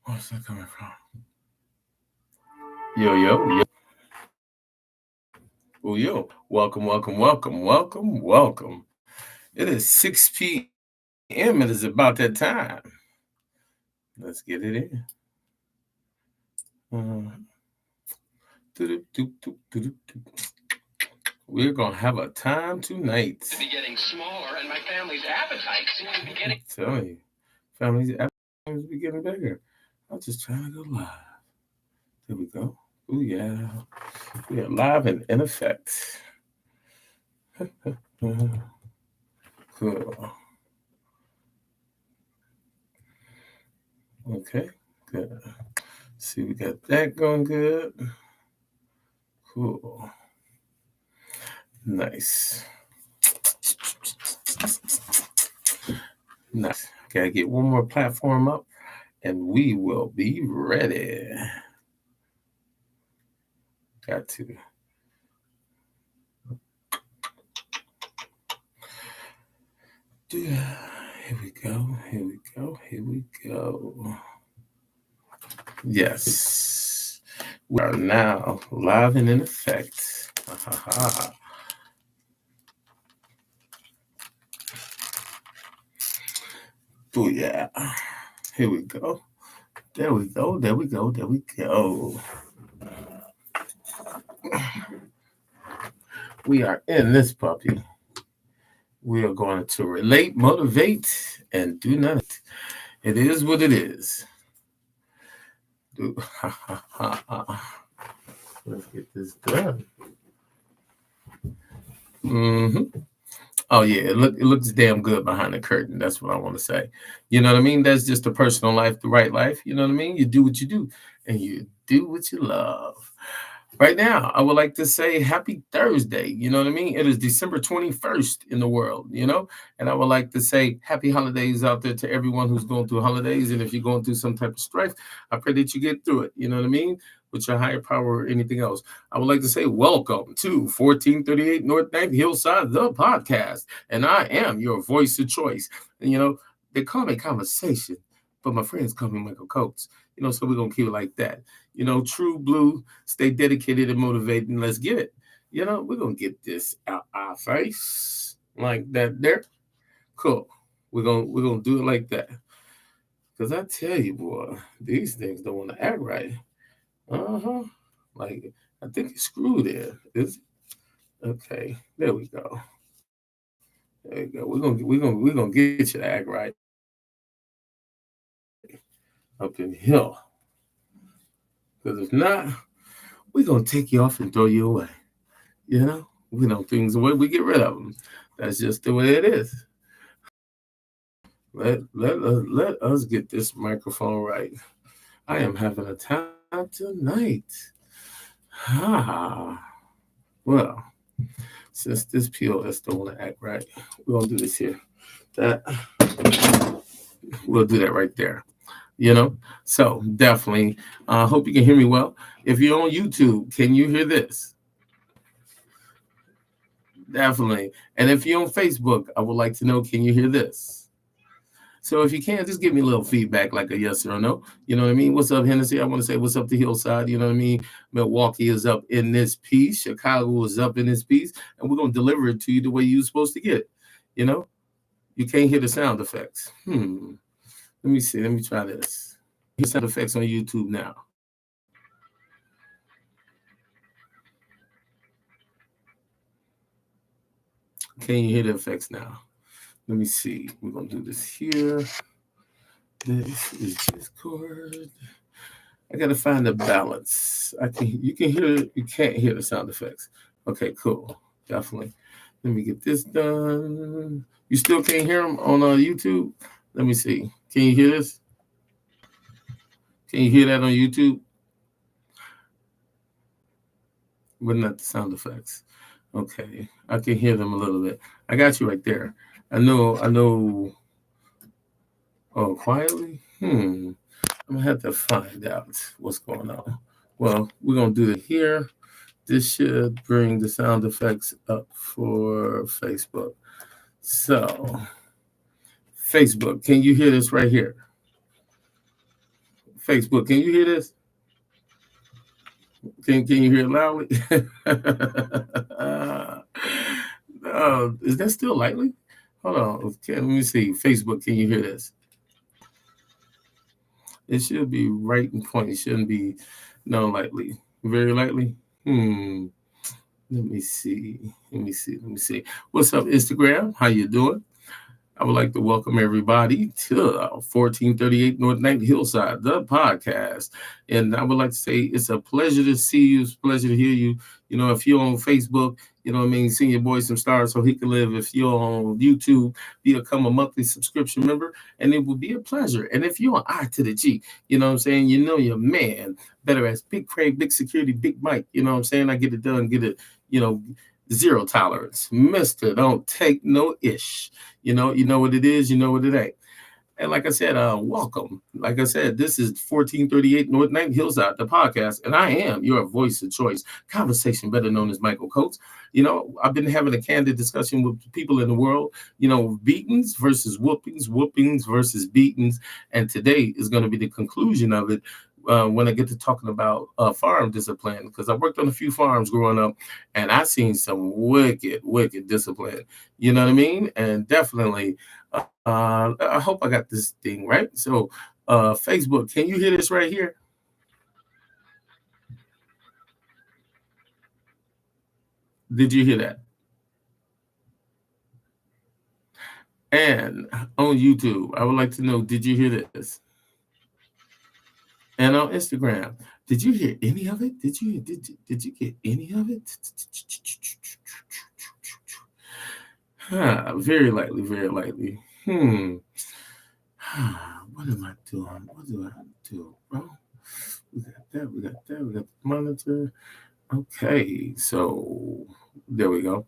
Where's that coming from? Yo. Oh, yo. Welcome. It is 6 p.m. It is about that time. Let's get it in. We're going to have a time tonight. To be getting smaller, and my family's appetite seems to be getting. I'm telling you, family's appetite seems to be getting bigger. I'm just trying to go live. There we go. Oh, yeah. We are live and in effect. Cool. Okay, good. See, we got that going good. Cool. Nice. Gotta get one more platform up and we will be ready. Got to. Here we go. Yes. We are now live and in effect. Oh yeah. Here we go. There we go. We are in this puppy. We are going to relate, motivate, and do nothing. It is what it is. Let's get this done. Oh yeah, it looks damn good behind the curtain. That's what I want to say. You know what I mean? That's just the personal life, the right life. You know what I mean? You do what you do, and you do what you love. Right now, I would like to say happy Thursday. You know what I mean? It is December 21st in the world, and I would like to say happy holidays out there to everyone who's going through holidays. And if you're going through some type of strife, I pray that you get through it. You know what I mean? With your higher power or anything else. I would like to say welcome to 1438 North 9th Hillside, the podcast. And I am your voice of choice. And, they call me Conversation, but my friends call me Michael Coates. So we're going to keep it like that. True blue, stay dedicated and motivated, and let's get it. We're going to get this out our face like that there. Cool. We're gonna do it like that. Because I tell you, boy, these things don't want to act right. Like, I think it's screwed in. Is it? Okay, there we go. There you go. We're gonna get you to act right up in here. Because if not, we're gonna take you off and throw you away. We know things away, we get rid of them. That's just the way it is. Let us get this microphone right. I am having a time tonight. Well, since this POS don't want to act right, we're gonna do this here. We'll do that right there. So definitely. Hope you can hear me well. If you're on YouTube, can you hear this? Definitely. And if you're on Facebook, I would like to know, can you hear this? So if you can, just give me a little feedback, like a yes or a no. You know what I mean? What's up, Hennessy? I want to say what's up to Hillside. You know what I mean? Milwaukee is up in this piece. Chicago is up in this piece. And we're going to deliver it to you the way you're supposed to get it. You can't hear the sound effects. Let me see. Let me try this. Hear sound effects on YouTube now. Can you hear the effects now? Let me see. We're going to do this here. This is Discord. I got to find the balance. You can hear it. You can't hear the sound effects. Okay, cool. Definitely. Let me get this done. You still can't hear them on YouTube? Let me see. Can you hear this? Can you hear that on YouTube? But not the sound effects. Okay. I can hear them a little bit. I got you right there. I know. Oh, quietly? I'm going to have to find out what's going on. Well, we're going to do it here. This should bring the sound effects up for Facebook. So, Facebook, can you hear this right here? Facebook, can you hear this? Can you hear it loudly? Is that still lightly? Hold on. Okay, let me see. Facebook, can you hear this? It should be right in point. It shouldn't be no lightly. Very lightly. Hmm. Let me see. Let me see. Let me see. What's up, Instagram? How you doing? I would like to welcome everybody to 1438 North Night Hillside, the podcast. And I would like to say it's a pleasure to see you. It's a pleasure to hear you. You know, if you're on Facebook, you know what I mean, send your boy some stars so he can live. If you're on YouTube, become a monthly subscription member, and it will be a pleasure. And if you're on I to the G, you know what I'm saying, you know your man, better as Big Craig, Big Security, Big Mike, you know what I'm saying? I get it done, get it, you know, zero tolerance. Mister, don't take no ish. You know what it is, you know what it ain't. And like I said, welcome. Like I said, this is 1438 North Night Hillside, the podcast, and I am your voice of choice. Conversation, better known as Michael Coates. You know, I've been having a candid discussion with people in the world, you know, beatings versus whoopings, whoopings versus beatings. And today is going to be the conclusion of it. When I get to talking about farm discipline, because I worked on a few farms growing up, and I seen some wicked, wicked discipline. You know what I mean? And definitely, I hope I got this thing right. So, Facebook, can you hear this right here? Did you hear that? And on YouTube, I would like to know, did you hear this? And on Instagram, did you hear any of it? Did you get any of it? Very lightly, very lightly. What am I doing? What do I do, bro? We got that. We got that. We got the monitor. Okay, so there we go.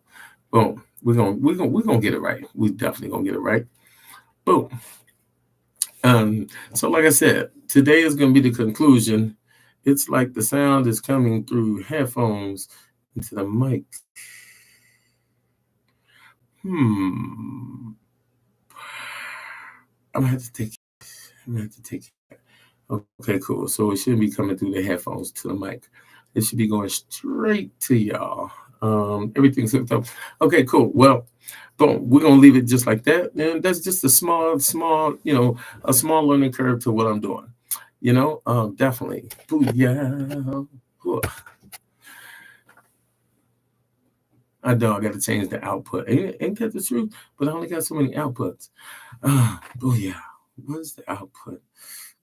Boom. We're gonna get it right. We definitely gonna get it right. Boom. So like I said, today is gonna be the conclusion. It's like the sound is coming through headphones into the mic. Hmm. I'm gonna have to take. I'm gonna have to take. Okay, cool. So it shouldn't be coming through the headphones to the mic. It should be going straight to y'all. Everything's hooked up. Okay, cool. Well, boom. We're gonna leave it just like that. And that's just a small, a small learning curve to what I'm doing. Definitely. Booyah. I know I got to change the output. Ain't that the truth? But I only got so many outputs. Booyah. What's the output?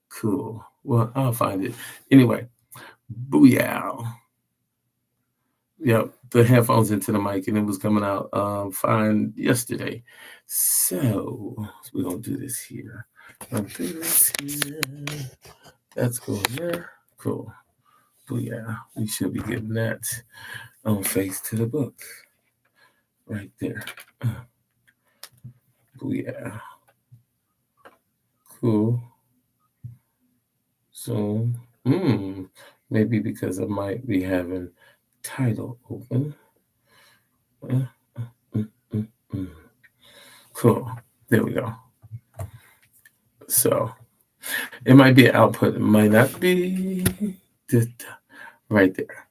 Cool. Well, I'll find it. Anyway, booyah. Yep, the headphones into the mic and it was coming out fine yesterday. So we're gonna do this here. That's cool there. Cool. Booyah. We should be getting that on face to the book. Right there. Booyah. Cool. So, maybe because I might be having title open. Uh, mm, mm, mm. Cool. There we go. So, it might be an output. It might not be. Right there.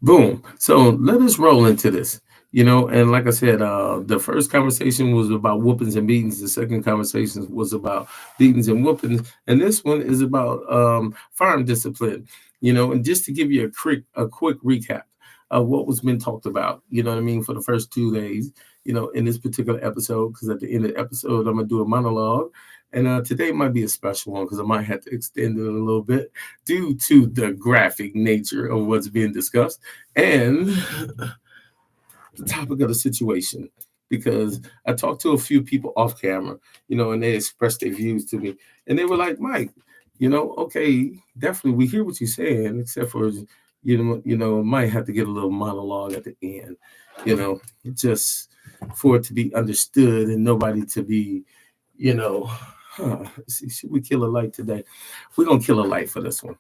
Boom. So let us roll into this. And like I said, the first conversation was about whoopings and beatings. The second conversation was about beatings and whoopings, and this one is about farm discipline. And just to give you a quick recap of what was been talked about. You know what I mean, for the first 2 days. In this particular episode, because at the end of the episode, I'm gonna do a monologue, and today might be a special one because I might have to extend it a little bit due to the graphic nature of what's being discussed and the topic of the situation, because I talked to a few people off camera, and they expressed their views to me, and they were like, Mike, okay, definitely we hear what you're saying, except for might have to get a little monologue at the end, just for it to be understood and nobody to be, see, should we kill a light today? We're gonna kill a light for this one.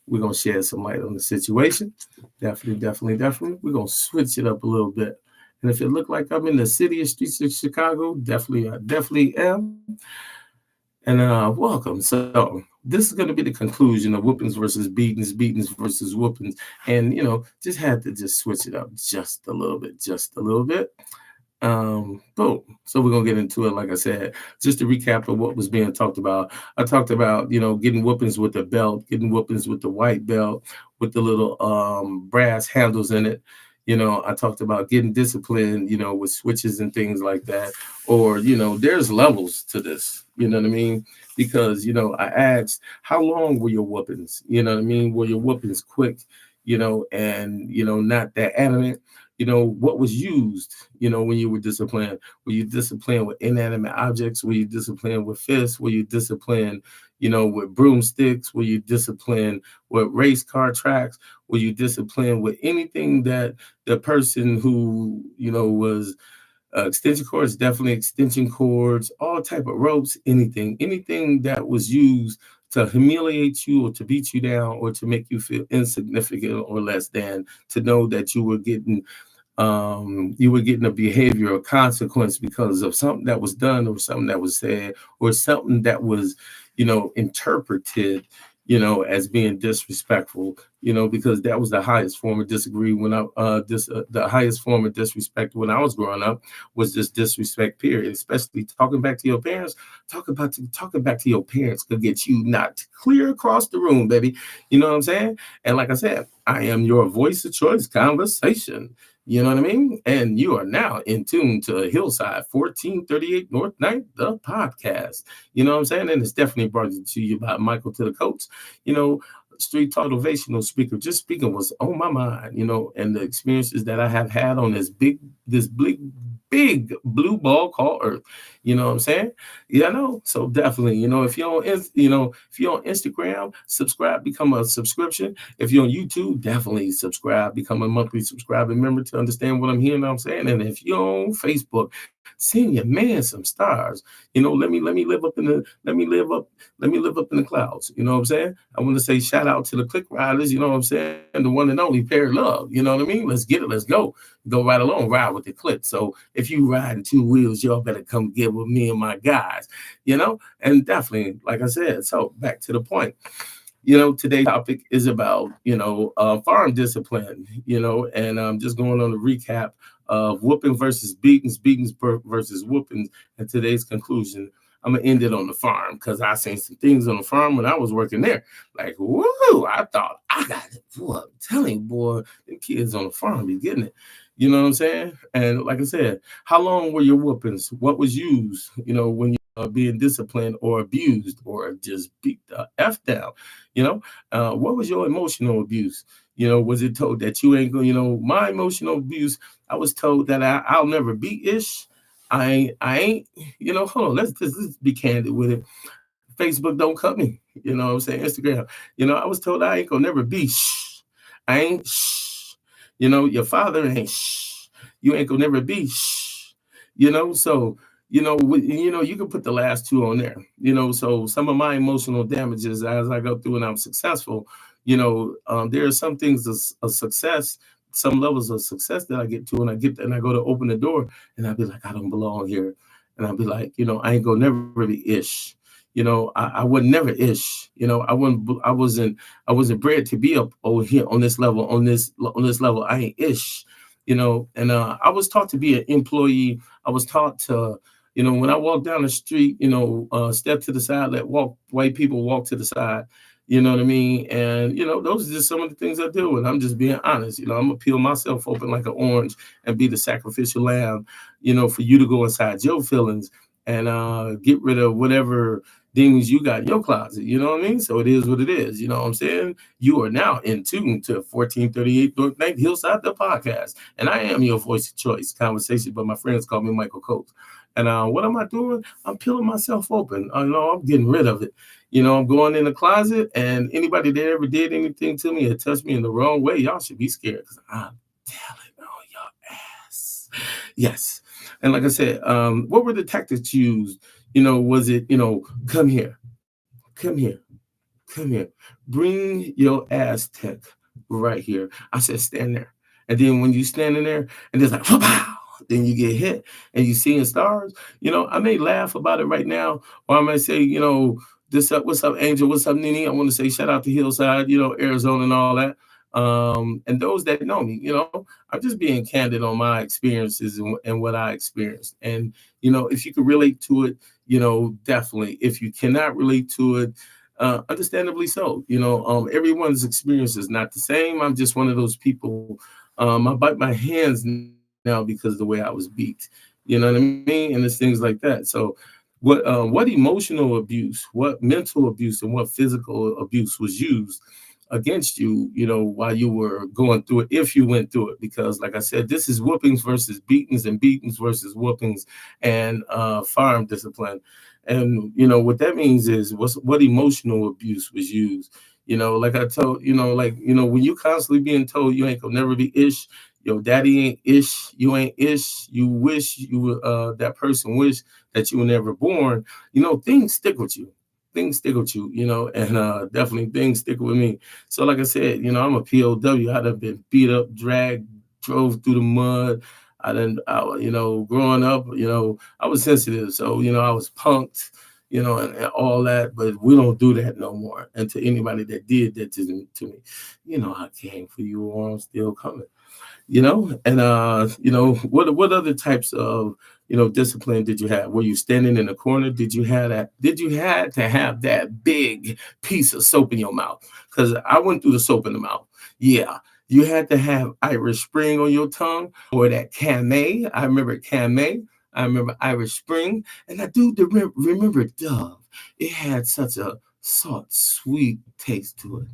We're gonna shed some light on the situation. Definitely. We're gonna switch it up a little bit And if it looked like I'm in the city of streets of Chicago, definitely, I definitely am. And welcome. So this is going to be the conclusion of whoopings versus beatings, beatings versus whoopings. And just had to just switch it up just a little bit, just a little bit. Boom. So we're gonna get into it. Like I said, just to recap of what was being talked about. I talked about getting whoopings with the belt, getting whoopings with the white belt, with the little brass handles in it. I talked about getting disciplined, with switches and things like that. Or there's levels to this. You know what I mean? Because I asked, how long were your whoopings? You know what I mean? Were your whoopings quick? And not that adamant. What was used, when you were disciplined? Were you disciplined with inanimate objects? Were you disciplined with fists? Were you disciplined, with broomsticks? Were you disciplined with race car tracks? Were you disciplined with anything that the person who, was extension cords, definitely extension cords, all type of ropes, anything that was used to humiliate you or to beat you down or to make you feel insignificant or less than, to know that you were getting a behavior or consequence because of something that was done or something that was said or something that was, interpreted, as being disrespectful, because that was the highest form of disagree when the highest form of disrespect when I was growing up was this disrespect period, especially talking back to your parents. Talking back to your parents could get you knocked clear across the room, baby. You know what I'm saying? And like I said, I am your voice of choice conversation. You know what I mean? And you are now in tune to Hillside 1438 North Ninth, the podcast. You know what I'm saying? And it's definitely brought to you by Michael to the Coach. You know, street talk motivational speaker. Just speaking was on my mind, and the experiences that I have had on this big blue ball called Earth. You know what I'm saying? Yeah, I know. So definitely, if you're on Instagram, subscribe, become a subscription. If you're on YouTube, definitely subscribe, become a monthly subscribing member to understand what I'm hearing. I'm saying, and if you're on Facebook, send your man some stars. Let me live up in the let me live up in the clouds. You know what I'm saying? I want to say shout out to the click riders. You know what I'm saying? The one and only Pair Love. You know what I mean? Let's get it. Let's go right along. Ride with the click. So if you riding two wheels, y'all better come get with me and my guys. And definitely, like I said. So back to the point. Today's topic is about, farm discipline, and just going on a recap of whooping versus beatings, versus whoopings, and today's conclusion. I'm gonna end it on the farm because I seen some things on the farm when I was working there. Like, woo, I thought I got it. Boy, I'm telling you, boy, the kids on the farm be getting it. You know what I'm saying? And like I said, how long were your whoopings? What was used, when you being disciplined or abused or just beat the F down? What was your emotional abuse? Was it told that you ain't going, my emotional abuse, I was told that I'll never be ish. I ain't, hold on, let's be candid with it. Facebook don't cut me. You know what I'm saying? Instagram. I was told I ain't gonna never be shh. I ain't shh. Your father ain't shh. You ain't gonna never be shh. So you can put the last two on there. So some of my emotional damages as I go through and I'm successful. There are some things of success, some levels of success that I get to, and I go to open the door, and I'll be like, I don't belong here, and I'll be like, I ain't gonna never be ish. I would never ish. I wasn't bred to be up over here on this level, on this level. I ain't ish. And I was taught to be an employee. I was taught to, when I walk down the street, step to the side, let white people walk to the side. You know what I mean? And those are just some of the things I do. And I'm just being honest. I'm gonna peel myself open like an orange and be the sacrificial lamb, for you to go inside your feelings and get rid of whatever demons you got in your closet. You know what I mean? So it is what it is. You know what I'm saying? You are now in tune to 1438 North Night Hillside, the podcast. And I am your voice of choice conversation, but my friends call me Michael Coates. And what am I doing? I'm peeling myself open. I'm getting rid of it. I'm going in the closet, and anybody that ever did anything to me or touched me in the wrong way, y'all should be scared because I'm telling on your ass. Yes. And like I said, what were the tactics used? Was it, come here, come here, come here, bring your Aztec right here. I said, stand there. And then when you standing there, and it's like, pow, then you get hit and you seeing stars. I may laugh about it right now, or I might say, this up, what's up, Angel? What's up, Nini? I want to say shout out to Hillside, Arizona and all that. And those that know me, I'm just being candid on my experiences and what I experienced. And, if you can relate to it, definitely. If you cannot relate to it, understandably so. Everyone's experience is not the same. I'm just one of those people. I bite my hands now because of the way I was beat. You know what I mean? And it's things like that. So, what emotional abuse, what mental abuse, and what physical abuse was used against you, while you were going through it, if you went through it? Because, like I said, this is whoopings versus beatings, and beatings versus whoopings, and farm discipline. And what that means is what emotional abuse was used. Like I told, when you constantly being told you ain't gonna never be ish, your daddy ain't ish, you ain't ish, you wish you were that person wish that you were never born, things stick with you. Things stick with you, and definitely things stick with me. So, like I said, I'm a POW. I'd have been beat up, dragged, drove through the mud. Growing up, I was sensitive, so I was punked, and all that. But we don't do that no more. And to anybody that did that to me, I came for you, or I'm still coming. And what other types of discipline did you have? Were you standing in the corner? Did you had to have that big piece of soap in your mouth? Because I went through the soap in the mouth. Yeah. You had to have Irish Spring on your tongue, or that Camay. I remember Camay. I remember Irish Spring. And I do remember Dove. It had such a salt, sweet taste to it.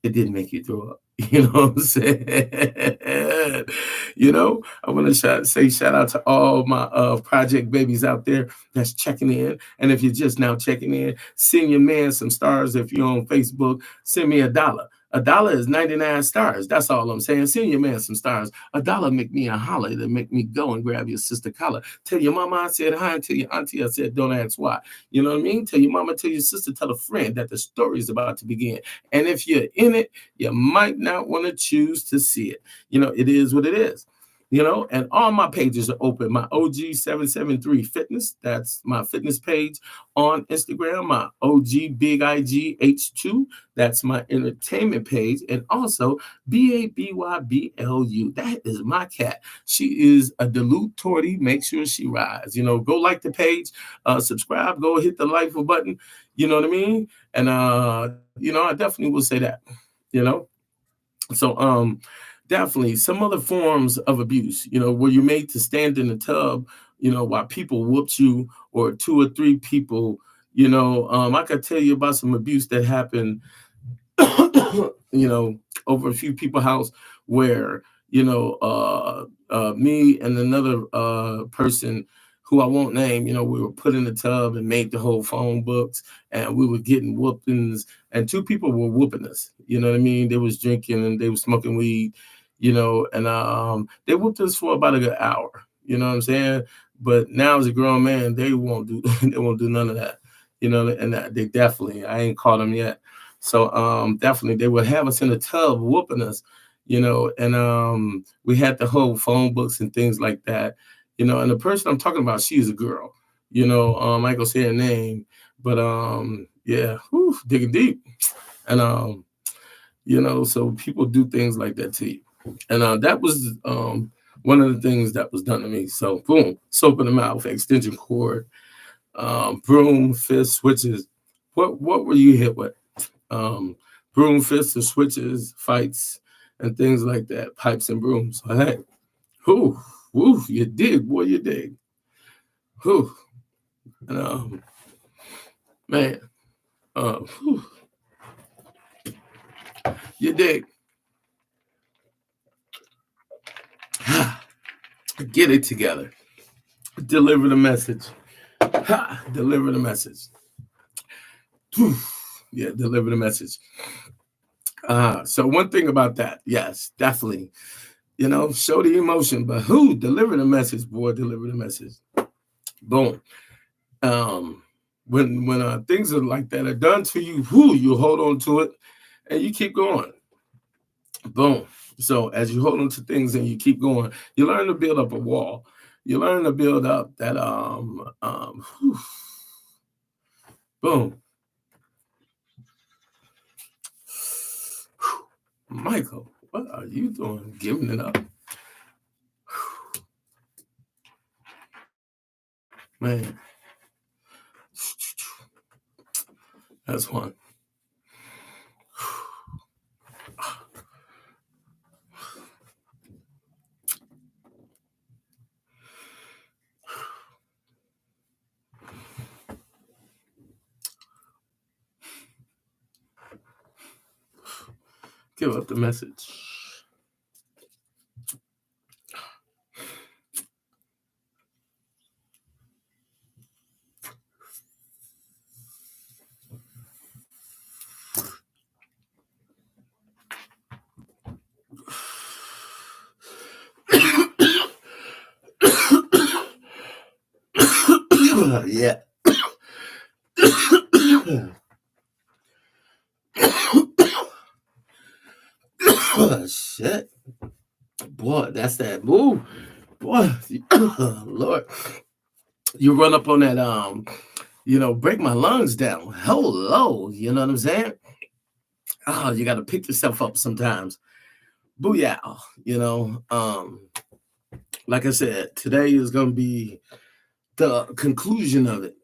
It didn't make you throw up. You know what I'm saying? I want to say shout out to all my project babies out there that's checking in. And if you're just now checking in, send your man some stars. If you're on Facebook, send me $1. $1 is 99 stars. That's all I'm saying. Send your man some stars. $1 make me a holler to make me go and grab your sister collar. Tell your mama I said hi, and tell your auntie I said don't ask why. You know what I mean? Tell your mama, tell your sister, tell a friend that the story is about to begin. And if you're in it, you might not want to choose to see it. It is what it is. And all my pages are open. My OG773 Fitness, that's my fitness page on Instagram. My OG Big IG H2, that's my entertainment page. And also BABYBLU, that is my cat. She is a Duluth Tortie. Make sure she rides. Go like the page, subscribe, go hit the like button. You know what I mean? And I definitely will say that. You know, so definitely some other forms of abuse, where you're made to stand in the tub, while people whooped you, or two or three people, I could tell you about some abuse that happened over a few people's house, where me and another person who I won't name, we were put in the tub and made the whole phone books, and we were getting whoopings, and two people were whooping us. You know what I mean? They was drinking and they was smoking weed, and they whooped us for about a good hour. You know what I'm saying? But now as a grown man, they won't do they won't do none of that. And they definitely, I ain't caught them yet. So definitely they would have us in the tub whooping us, and we had the whole phone books and things like that, and the person I'm talking about, she's a girl, I ain't gonna say her name, but yeah, digging deep. And so people do things like that to you. And that was one of the things that was done to me. So boom, soap in the mouth, extension cord, broom, fist, switches. What were you hit with? Broom, fists, and switches, fights, and things like that, pipes and brooms. So, hey, you dig, boy, you dig. Whew. And, man, whew, you dig. Get it together. Deliver the message. Deliver the message. Whew. Yeah, deliver the message. So one thing about that, yes, definitely, show the emotion, but deliver the message, boy, deliver the message. Boom. When things are like that are done to you, you hold on to it and you keep going. Boom. So as you hold on to things and you keep going, you learn to build up a wall. You learn to build up that whew, boom. Michael, what are you doing? Giving it up. Man, that's one. Give up the message. Yeah. Shit. Boy, that's that move. Boy, Lord. You run up on that, break my lungs down. Hello. You know what I'm saying? Oh, you got to pick yourself up sometimes. Booyah. You know, like I said, today is going to be the conclusion of it.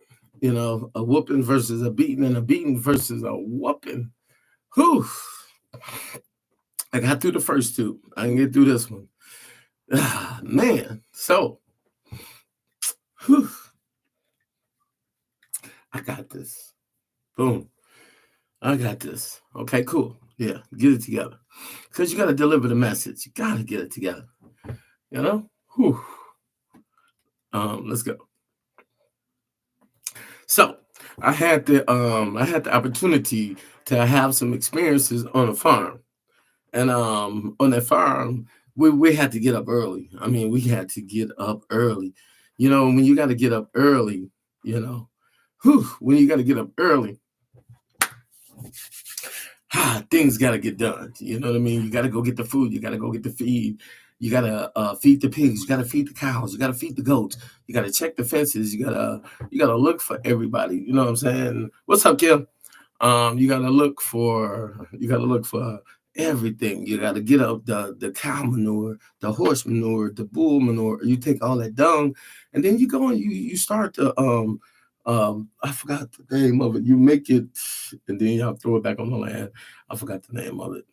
A whooping versus a beating, and a beating versus a whooping. Whew. I got through the first two. I can get through this one. Man. So, whew, I got this. Boom. I got this. Okay, cool. Yeah, get it together. Because you got to deliver the message. You got to get it together. You know? Whew. Let's go. So, I had the opportunity to have some experiences on a farm. And on that farm, we had to get up early. I mean, we had to get up early. When you got to get up early, when you got to get up early, things got to get done. You know what I mean? You got to go get the food. You got to go get the feed. You got to feed the pigs. You got to feed the cows. You got to feed the goats. You got to check the fences. You gotta look for everybody. You know what I'm saying? What's up, Kim? You gotta look for everything. You gotta get up the cow manure, the horse manure, the bull manure. You take all that dung, and then you go and you start to I forgot the name of it. You make it, and then y'all throw it back on the land. I forgot the name of it,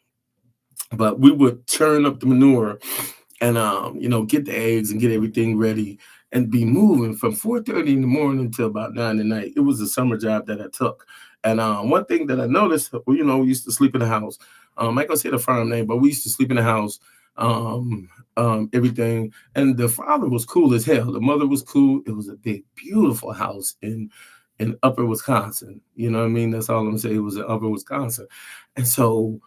but we would churn up the manure and get the eggs and get everything ready and be moving from 4:30 in the morning till about 9 at night. It was a summer job that I took. And one thing that I noticed, we used to sleep in the house. I ain't gonna say the farm name, but we used to sleep in the house, everything. And the father was cool as hell. The mother was cool. It was a big, beautiful house in upper Wisconsin. You know what I mean? That's all I'm saying. It was in upper Wisconsin. And so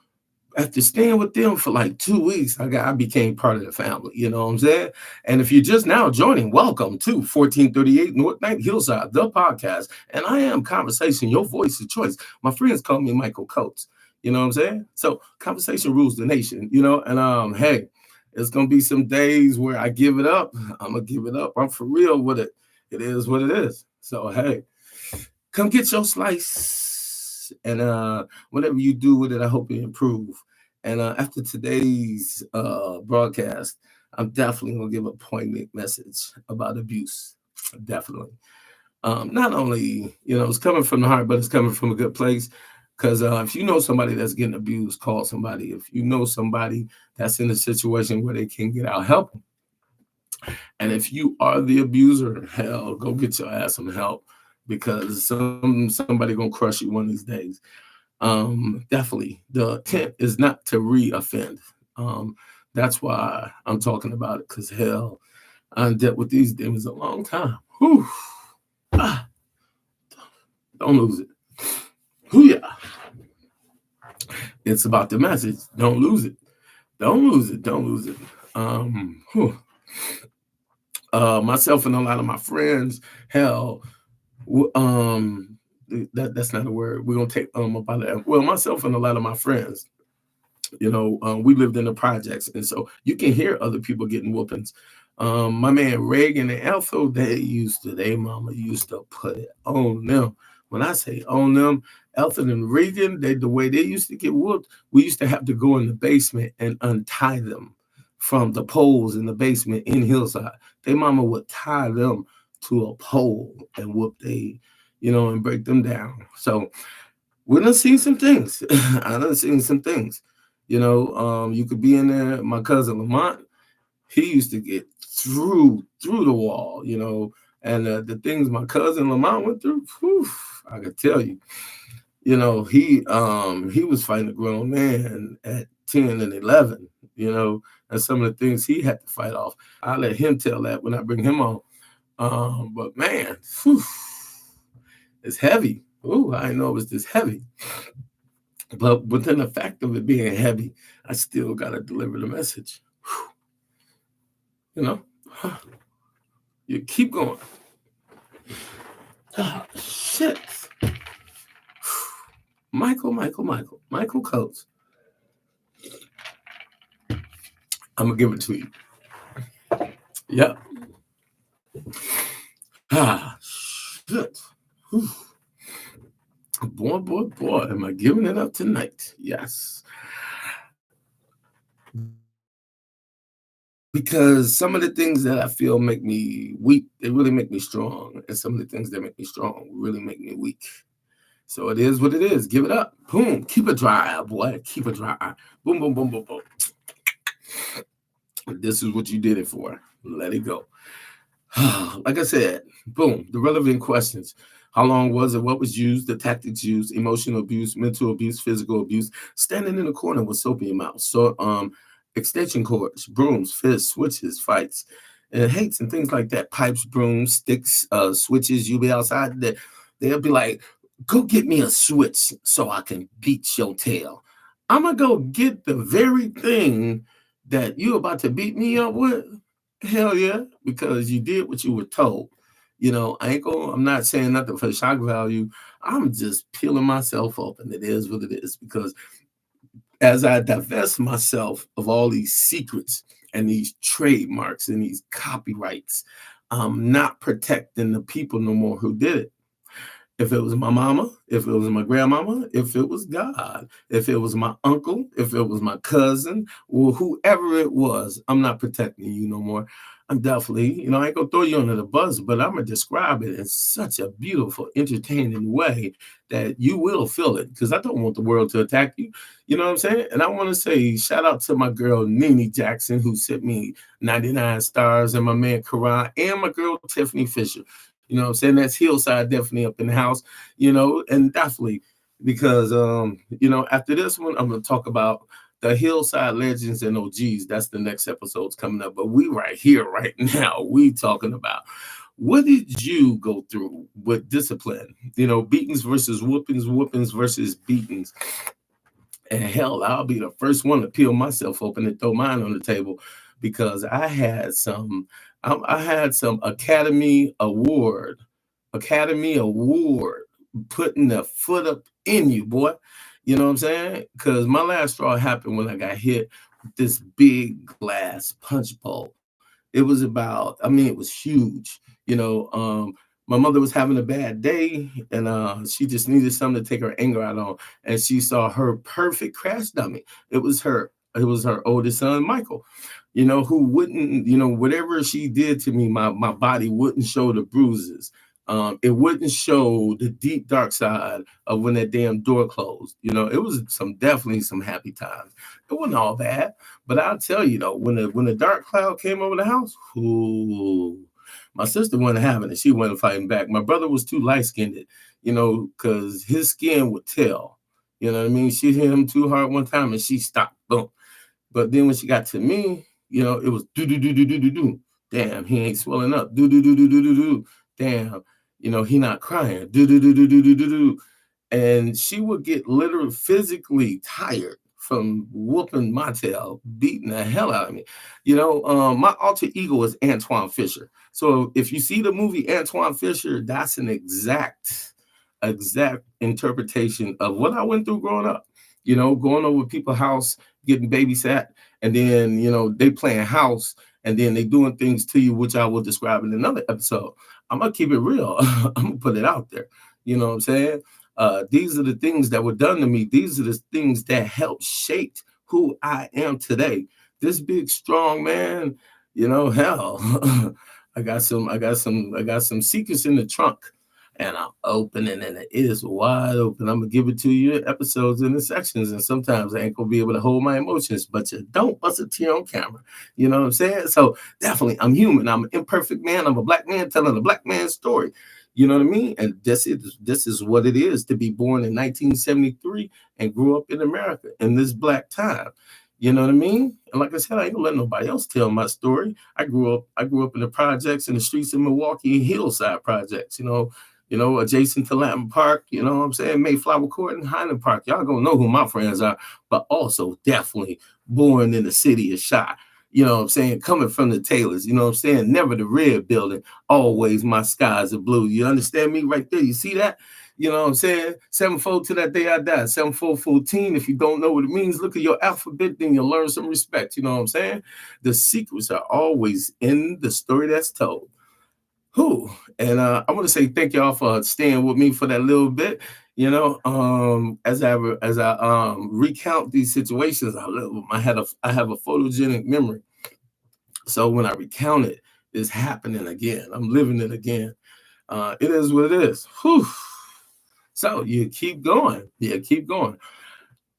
after staying with them for like 2 weeks, I became part of the family. You know what I'm saying? And if you're just now joining, welcome to 1438 North Ninth Hillside, the podcast. And I am Conversation, your voice of choice. My friends call me Michael Coates. You know what I'm saying? So conversation rules the nation, and hey, it's gonna be some days where I give it up. I'm gonna give it up. I'm for real with it. It is what it is. So hey, come get your slice. And whatever you do with it, I hope you improve. And after today's broadcast, I'm definitely going to give a poignant message about abuse. Definitely. Not only, it's coming from the heart, but it's coming from a good place. Because if you know somebody that's getting abused, call somebody. If you know somebody that's in a situation where they can't get out, help them. And if you are the abuser, hell, go get your ass some help, because somebody gonna crush you one of these days. Definitely, the intent is not to re-offend. That's why I'm talking about it, because hell, I've dealt with these demons a long time. Whew. Ah, don't lose it. Hoo-yah. It's about the message. Don't lose it. Don't lose it. Don't lose it. Myself and a lot of my friends, hell, that's not a word. We're gonna take about that. Well, myself and a lot of my friends, We lived in the projects, and so you can hear other people getting whoopings. My man Reagan and Ethel, they mama used to put it on them. When I say on them, Ethel and Reagan, the way they used to get whooped, we used to have to go in the basement and untie them from the poles in the basement in Hillside. They mama would tie them to a pole and whoop and break them down. So we done seen some things. I done seen some things. You could be in there. My cousin Lamont, he used to get through the wall. And the things my cousin Lamont went through, whew, I could tell you. He was fighting a grown man at 10 and 11. And some of the things he had to fight off. I'll let him tell that when I bring him on. But man, whew, it's heavy. Oh, I didn't know it was this heavy. But within the fact of it being heavy, I still got to deliver the message. You know, you keep going. Oh, shit. Michael Coates. I'm going to give it to you. Yep. Shit. Whew. Boy, am I giving it up tonight? Yes. Because some of the things that I feel make me weak, they really make me strong. And some of the things that make me strong really make me weak. So it is what it is. Give it up. Boom. Keep it dry, boy. Keep it dry. Boom, boom, boom, boom, boom. This is what you did it for. Let it go. Like I said, boom, the relevant questions. How long was it? What was used? The tactics used? Emotional abuse, mental abuse, physical abuse. Standing in the corner with soap in your mouth. So, extension cords, brooms, fists, switches, fights, and hates and things like that. Pipes, brooms, sticks, switches. You be outside. They'll be like, "Go get me a switch so I can beat your tail." I'm gonna go get the very thing that you about to beat me up with. Hell yeah, because you did what you were told. I'm not saying nothing for shock value. I'm just peeling myself up, and it is what it is. Because as I divest myself of all these secrets and these trademarks and these copyrights, I'm not protecting the people no more who did it. If it was my mama, if it was my grandmama, if it was God, if it was my uncle, if it was my cousin, or whoever it was, I'm not protecting you no more. I'm definitely, I ain't gonna throw you under the bus, but I'm gonna describe it in such a beautiful, entertaining way that you will feel it, because I don't want the world to attack you. You know what I'm saying? And I want to say shout out to my girl Nene Jackson, who sent me 99 stars, and my man Karan, and my girl Tiffany Fisher. You know what I'm saying? That's Hillside definitely up in the house, and definitely because, after this one, I'm going to talk about the Hillside Legends and OGs. That's the next episode's coming up. But we right here, right now, we talking about what did you go through with discipline? Beatings versus whoopings, whoopings versus beatings. And hell, I'll be the first one to peel myself open and throw mine on the table, because I had some Academy Award putting the foot up in you, boy. You know what I'm saying? Because my last straw happened when I got hit with this big glass punch bowl. It was it was huge. My mother was having a bad day, and she just needed something to take her anger out on. And she saw her perfect crash dummy. It was her oldest son, Michael, who wouldn't, whatever she did to me, my body wouldn't show the bruises. It wouldn't show the deep dark side of when that damn door closed. It was definitely some happy times. It wasn't all bad, but I'll tell you though, when the dark cloud came over the house, ooh, my sister wasn't having it. She wasn't fighting back. My brother was too light-skinned, because his skin would tell. You know what I mean? She hit him too hard one time and she stopped. Boom. But then when she got to me, it was do do do do do do do. Damn, he ain't swelling up. Do do do do do do do. Damn, he not crying. Do do do do do do do do. And she would get literally physically tired from whooping my tail, beating the hell out of me. My alter ego is Antoine Fisher. So if you see the movie Antoine Fisher, that's an exact interpretation of what I went through growing up. Going over people's house, getting babysat, and then they playing house, and then they doing things to you, which I will describe in another episode. I'm gonna keep it real. I'm gonna put it out there. You know what I'm saying? These are the things that were done to me. These are the things that helped shape who I am today. This big strong man, hell, I got some secrets in the trunk, and I'm opening, and it is wide open. I'm gonna give it to you in episodes in the sections, and sometimes I ain't gonna be able to hold my emotions, but you don't bust a tear on camera. You know what I'm saying? So definitely, I'm human. I'm an imperfect man. I'm a black man telling a black man's story. You know what I mean? And this is what it is to be born in 1973 and grew up in America in this black time. You know what I mean? And like I said, I ain't gonna let nobody else tell my story. I grew up in the projects in the streets of Milwaukee, Hillside projects. Adjacent to Latin Park. You know what I'm saying? Mayflower Court and Highland Park. Y'all gonna know who my friends are, but also definitely born in the city of Chi. You know what I'm saying? Coming from the Taylors, you know what I'm saying? Never the red building, always my skies are blue. You understand me right there? You see that? You know what I'm saying? 7-4 to that day I die. 7-4-14. If you don't know what it means, look at your alphabet, then you'll learn some respect. You know what I'm saying? The secrets are always in the story that's told. Who? And I want to say thank y'all for staying with me for that little bit. As I recount these situations, I have a photogenic memory. So when I recount it, it's happening again. I'm living it again. It is what it is. Whew. So you keep going. Yeah, keep going.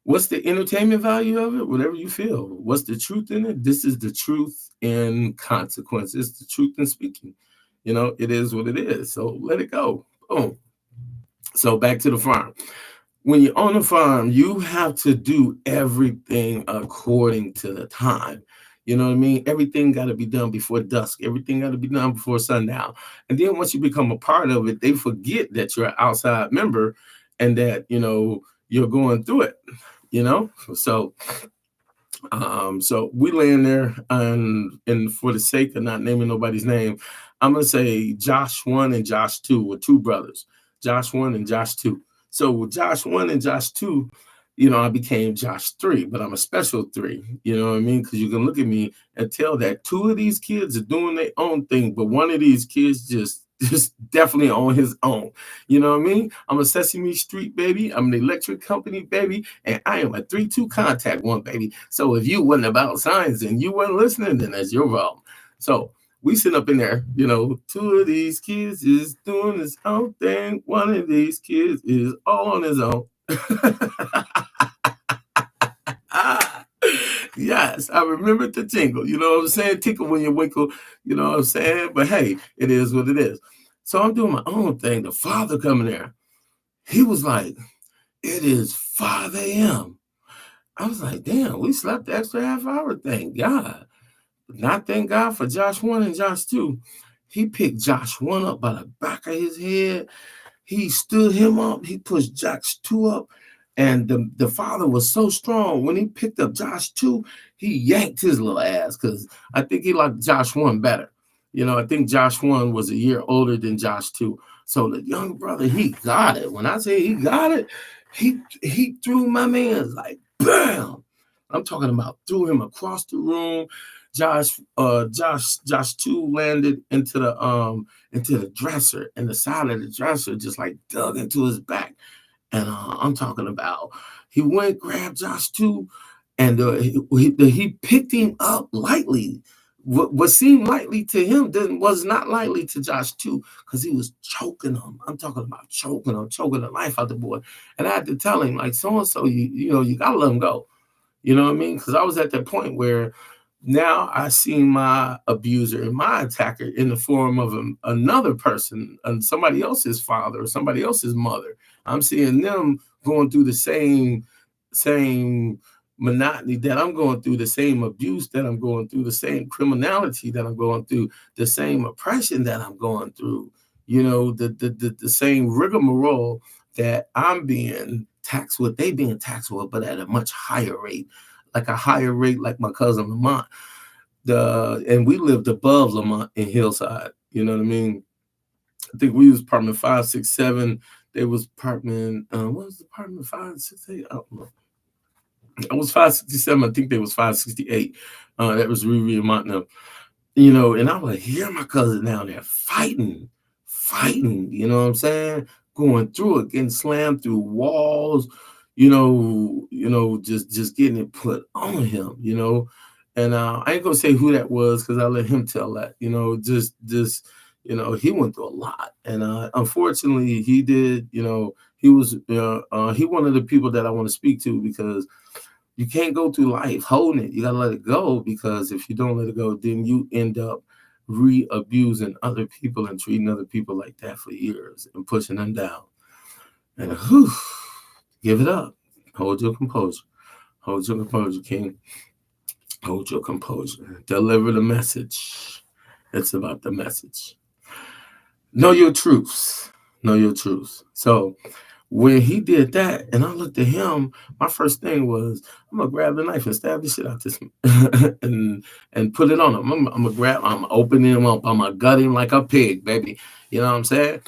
What's the entertainment value of it? Whatever you feel. What's the truth in it? This is the truth in consequence. It's the truth in speaking. It is what it is. So let it go. Boom. So back to the farm. When you're on the farm, you have to do everything according to the time. You know what I mean? Everything got to be done before dusk. Everything got to be done before sundown. And then once you become a part of it, they forget that you're an outside member and that, you're going through it, So so we land there, and for the sake of not naming nobody's name, I'm gonna say Josh 1 and Josh 2 were two brothers. Josh 1 and Josh 2. So with Josh 1 and Josh 2, I became Josh 3, but I'm a special 3. You know what I mean? Because you can look at me and tell that two of these kids are doing their own thing, but one of these kids just definitely on his own. You know what I mean? I'm a Sesame Street baby. I'm an electric company baby, and I am a 3-2 contact one baby. So if you wasn't about science and you weren't listening, then that's your problem. So we sit up in there, two of these kids is doing his own thing. One of these kids is all on his own. Yes, I remember the tingle. You know what I'm saying? Tinkle when you winkle. You know what I'm saying? But hey, it is what it is. So I'm doing my own thing. The father coming there. He was like, it is 5 a.m. I was like, damn, we slept the extra half hour. Thank God. Not thank God for Josh 1 and Josh 2. He picked Josh 1 up by the back of his head. He stood him up. He pushed Josh 2 up. And the father was so strong. When he picked up Josh 2, he yanked his little ass because I think he liked Josh 1 better. I think Josh 1 was a year older than Josh 2. So the young brother, he got it. When I say he got it, he threw my man like bam. I'm talking about threw him across the room. Josh 2 landed into the dresser, and the side of the dresser just like dug into his back. And I'm talking about he went grabbed Josh 2, and he picked him up lightly. What seemed lightly to him was not lightly to Josh 2 because he was choking him. I'm talking about choking him, choking the life out the boy. And I had to tell him, like, so and so, you gotta let him go. You know what I mean? Because I was at that point where now I see my abuser and my attacker in the form of another person, and somebody else's father or somebody else's mother. I'm seeing them going through the same monotony that I'm going through, the same abuse that I'm going through, the same criminality that I'm going through, the same oppression that I'm going through. The same rigmarole that I'm being taxed with, they being taxed with, but at a much higher rate, like a higher rate, like my cousin Lamont. And we lived above Lamont in Hillside. You know what I mean? I think we was apartment 5, 6, 7. They was apartment. What was the apartment 5, 6, 8? I don't know. I was 567. I think they was 568. That was Riri and Montana. You know, and I'm like, here my cousin down there fighting, you know what I'm saying? Going through it, getting slammed through walls, just getting it put on him, you know. And I ain't gonna say who that was because I let him tell that, he went through a lot. And unfortunately he did, he one of the people that I want to speak to because you can't go through life holding it. You gotta let it go because if you don't let it go, then you end up re-abusing other people and treating other people like that for years and pushing them down. And give it up. Hold your composure. Hold your composure, King. Hold your composure. Deliver the message. It's about the message. Know your truths. Know your truths. So when he did that, and I looked at him, my first thing was, I'm gonna grab the knife and stab the shit out this and put it on him. I'm opening him up, I'm gonna gut him like a pig, baby. You know what I'm saying?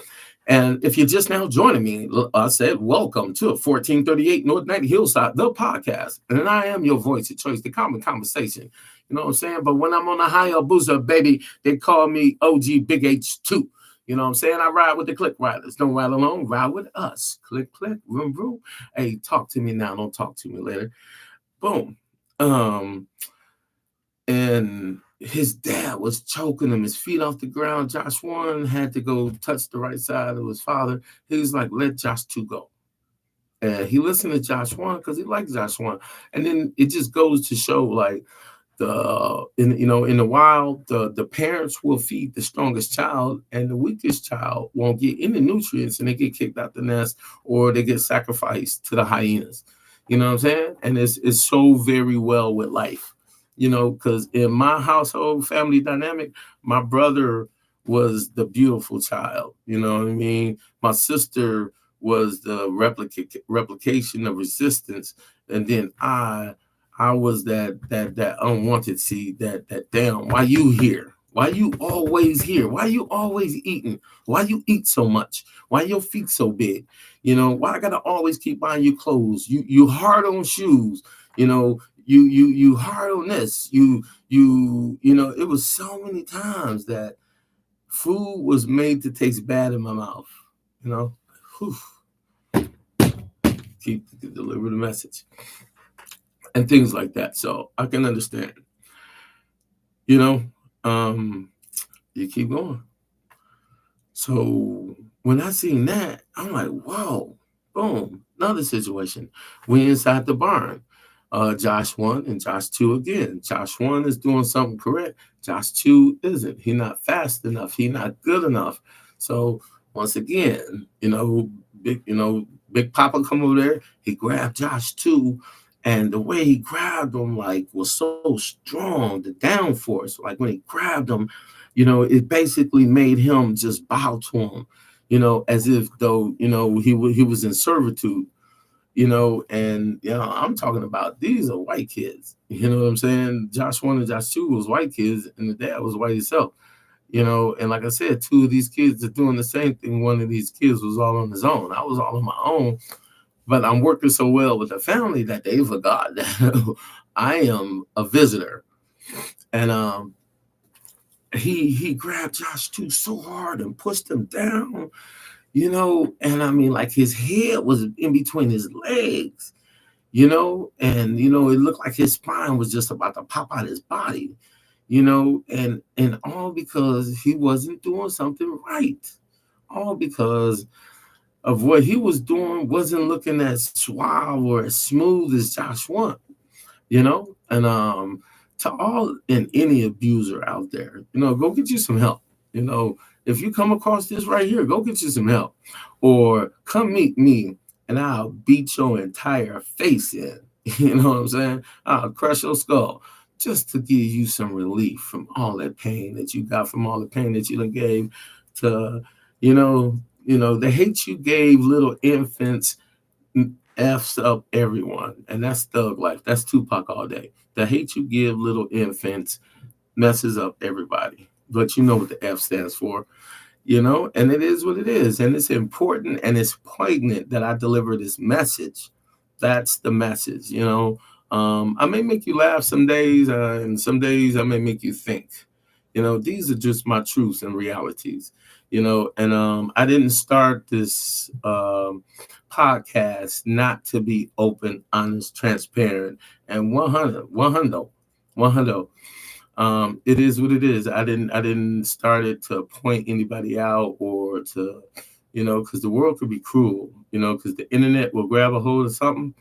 And if you're just now joining me, I said, welcome to 1438 North Night Hillside, the podcast. And I am your voice of choice, the common conversation. You know what I'm saying? But when I'm on a higher boozer, baby, they call me OG Big H2. You know what I'm saying? I ride with the click riders. Don't ride alone, ride with us. Click, click, room, room. Hey, talk to me now. Don't talk to me later. Boom. And his dad was choking him, his feet off the ground. Josh Warren had to go touch the right side of his father. He was like, let Josh 2 go. And he listened to Josh Warren because he liked Josh Warren. And then it just goes to show, like, in the wild, the parents will feed the strongest child, and the weakest child won't get any nutrients, and they get kicked out the nest or they get sacrificed to the hyenas. You know what I'm saying? And it's so very well with life. Because in my household family dynamic, my brother was the beautiful child. You know what I mean? My sister was the replication of resistance, and then I was that unwanted seed, that damn, why you here? Why you always here? Why you always eating? Why you eat so much? Why your feet so big? Why I gotta always keep buying you clothes? You hard on shoes, you hard on this. It was so many times that food was made to taste bad in my mouth, you know. Whew. Keep deliver the message. And things like that. So I can understand. You keep going. So when I seen that, I'm like, whoa, boom, another situation. We inside the barn. Josh 1 and Josh 2 again. Josh 1 is doing something correct. Josh 2 isn't. He not fast enough. He not good enough. So once again, Big Papa come over there. He grabbed Josh 2, and the way he grabbed him, like, was so strong, the downforce, like when he grabbed him, it basically made him just bow to him, as if though, he was in servitude, and I'm talking about, these are white kids, you know what I'm saying? Josh 1 and Josh 2 was white kids, and the dad was white himself, and like I said, 2 of these kids are doing the same thing. One of these kids was all on his own. I was all on my own, but I'm working so well with the family that they forgot that I am a visitor. And he grabbed Josh 2 so hard and pushed him down, and I mean, like, his head was in between his legs, and it looked like his spine was just about to pop out his body, and all because he wasn't doing something right. All because of what he was doing wasn't looking as suave or as smooth as Josh want, and to all and any abuser out there, go get you some help. If you come across this right here, go get you some help, or come meet me and I'll beat your entire face in. You know what I'm saying? I'll crush your skull just to give you some relief from all that pain that you got, from all the pain that you done gave to, the hate you gave little infants F's up everyone. And that's thug life. That's Tupac all day. The hate you give little infants messes up everybody. But you know what the F stands for, and it is what it is. And it's important and it's poignant that I deliver this message. That's the message, I may make you laugh some days, and some days I may make you think. These are just my truths and realities. And I didn't start this podcast not to be open, honest, transparent, and 100, 100, 100. It is what it is. I didn't start it to point anybody out or to, because the world could be cruel, because the internet will grab a hold of something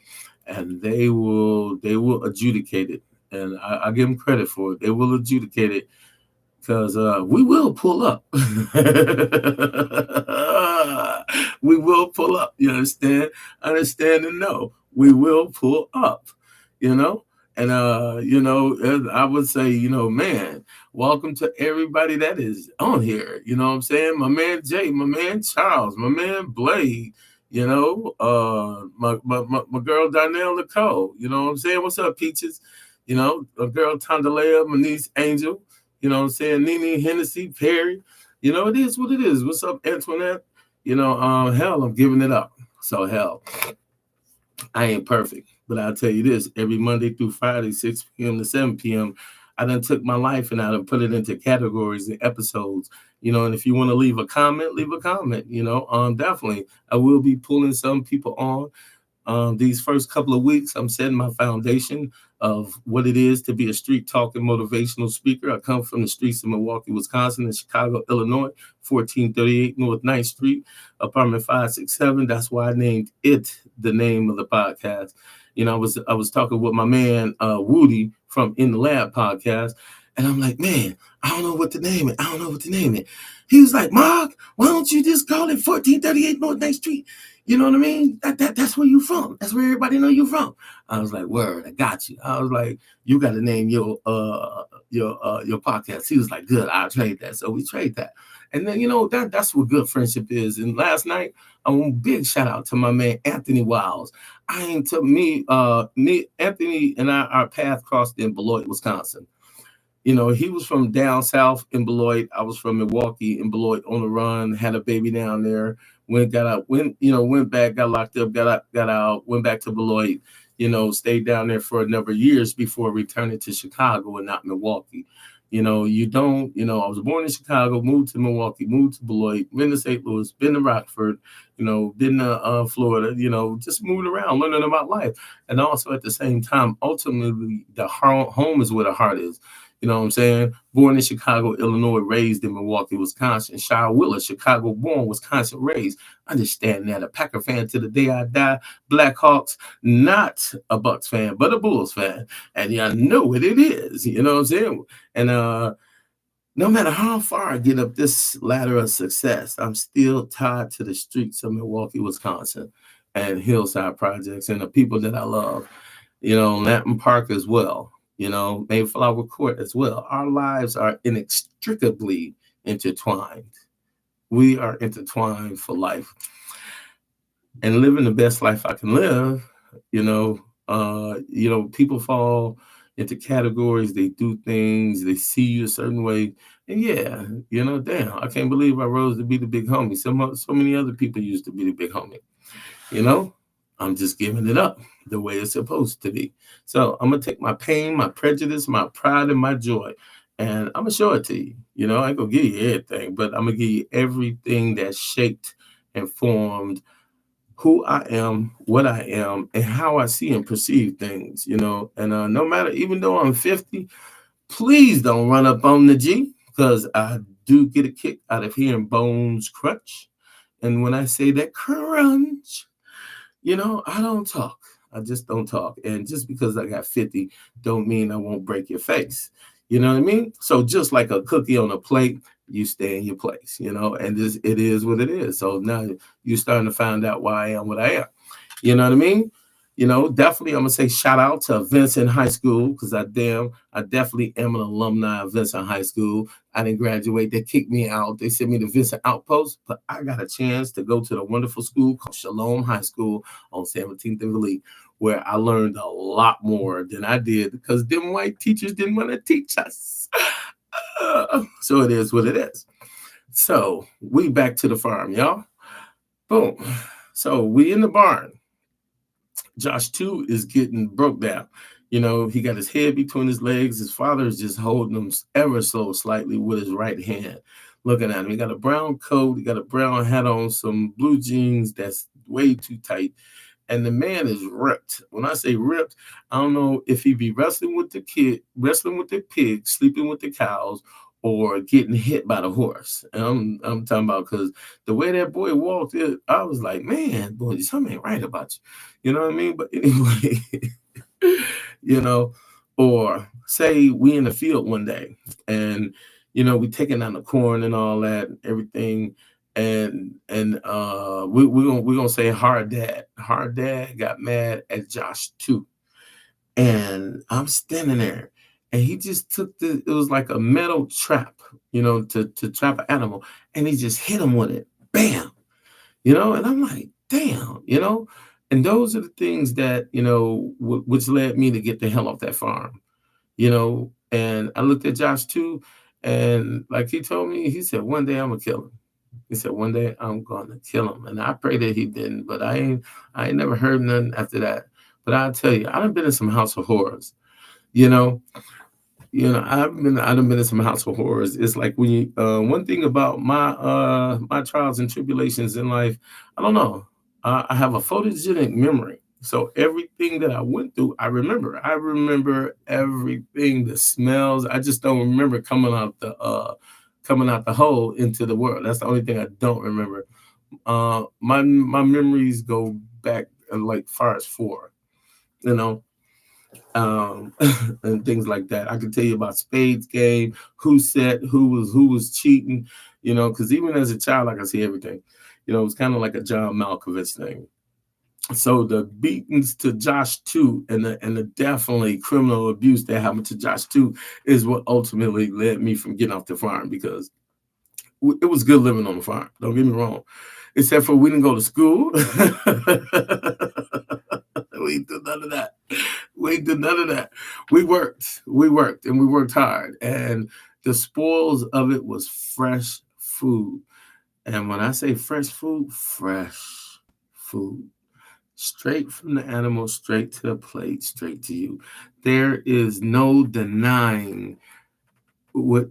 and they will adjudicate it. And I give them credit for it. They will adjudicate it because we will pull up. We will pull up. You understand? Understand and know. We will pull up. You know? And I would say, man, welcome to everybody that is on here. You know what I'm saying? My man Jay, my man Charles, my man Blade, my girl Darnell Nicole. You know what I'm saying? What's up, Peaches? A girl Tondalea, my niece Angel. You know what I'm saying? Nene, Hennessy, Perry. It is what it is. What's up, Antoinette? Hell, I'm giving it up. So hell, I ain't perfect. But I'll tell you this, every Monday through Friday, 6 p.m. to 7 p.m., I done took my life and I done put it into categories and episodes. And if you want to leave a comment, leave a comment. Definitely. I will be pulling some people on. These first couple of weeks, I'm setting my foundation of what it is to be a street talking motivational speaker. I come from the streets of Milwaukee, Wisconsin, and Chicago, Illinois, 1438 North 9th Street, apartment 567. That's why I named it the name of the podcast. I was talking with my man Woody from In the Lab podcast, and I'm like, man, I don't know what to name it. He was like, Mark, why don't you just call it 1438 North 9th Street? You know what I mean? That's where you from. That's where everybody know you from. I was like, word, I got you. I was like, you got to name your podcast. He was like, good, I'll trade that. So we trade that. And then that's what good friendship is. And last night, I want a big shout out to my man Anthony Wiles. Anthony and our path crossed in Beloit, Wisconsin. He was from down south in Beloit. I was from Milwaukee in Beloit on the run, had a baby down there, went back, got locked up, got out, went back to Beloit, stayed down there for a number of years before returning to Chicago and not Milwaukee. I was born in Chicago, moved to Milwaukee, moved to Beloit, been to St. Louis, been to Rockford, been to Florida, just moving around, learning about life. And also at the same time, ultimately, the home is where the heart is. You know what I'm saying? Born in Chicago, Illinois, raised in Milwaukee, Wisconsin. Shire Wheeler, Chicago born, Wisconsin raised. Understand that. A Packer fan to the day I die. Blackhawks, not a Bucks fan, but a Bulls fan. And y'all know what it is. You know what I'm saying? And no matter how far I get up this ladder of success, I'm still tied to the streets of Milwaukee, Wisconsin, and Hillside Projects and the people that I love. Lampton Park as well. Mayflower Court as well. Our lives are inextricably intertwined. We are intertwined for life. And living the best life I can live, people fall into categories, they do things, they see you a certain way. And yeah, damn, I can't believe I rose to be the big homie. So many other people used to be the big homie. I'm just giving it up the way it's supposed to be. So I'm going to take my pain, my prejudice, my pride, and my joy, and I'm going to show it to you. I ain't going to give you everything, but I'm going to give you everything that shaped and formed who I am, what I am, and how I see and perceive things, And no matter, even though I'm 50, please don't run up on the G, because I do get a kick out of hearing bones crunch. And when I say that crunch, I don't talk. I just don't talk. And just because I got 50 don't mean I won't break your face. You know what I mean? So just like a cookie on a plate, you stay in your place, and it is what it is. So now you're starting to find out why I am what I am. You know what I mean? Definitely I'm going to say shout out to Vincent High School, because I definitely am an alumni of Vincent High School. I didn't graduate. They kicked me out. They sent me to Vincent Outpost, but I got a chance to go to the wonderful school called Shalom High School on 17th and Elite, where I learned a lot more than I did because them white teachers didn't want to teach us. So it is what it is. So we back to the farm, y'all. Boom. So we in the barn. Josh 2 is getting broke down. He got his head between his legs. His father is just holding him ever so slightly with his right hand, looking at him. He got a brown coat. He got a brown hat on, some blue jeans that's way too tight. And the man is ripped. When I say ripped, I don't know if he be wrestling with the kid, wrestling with the pig, sleeping with the cows, or getting hit by the horse. And I'm talking about because the way that boy walked, I was like, man, boy, something ain't right about you. You know what I mean? But anyway, you know, or say we in the field one day and we taking down the corn and all that and everything, and we're gonna say hard dad got mad at Josh too. And I'm standing there, and he just took it was like a metal trap, to trap an animal, and he just hit him with it. Bam. And I'm like, damn. And those are the things that, which led me to get the hell off that farm. And I looked at Josh too, and like he told me, he said, one day I'm gonna kill him. He said, one day I'm gonna kill him. And I pray that he didn't, but I ain't never heard nothing after that. But I'll tell you, I done been in some house of horrors, you know. I've been in some house of horrors. It's like when you one thing about my trials and tribulations in life, I don't know. I have a photogenic memory. So everything that I went through, I remember. I remember everything, the smells. I just don't remember coming out the hole into the world. That's the only thing I don't remember. My memories go back like far as four, you know um, and things like that. I can tell you about Spades game, who set, who was cheating, because even as a child, I can see everything. It was kind of like a John Malkovich thing. So the beatings to Josh too, and the definitely criminal abuse that happened to Josh too, is what ultimately led me from getting off the farm because it was good living on the farm. Don't get me wrong, except for we didn't go to school. We ain't do none of that. We ain't do none of that. And we worked hard. And the spoils of it was fresh food. And when I say fresh food. Straight from the animal, straight to the plate, straight to you. There is no denying what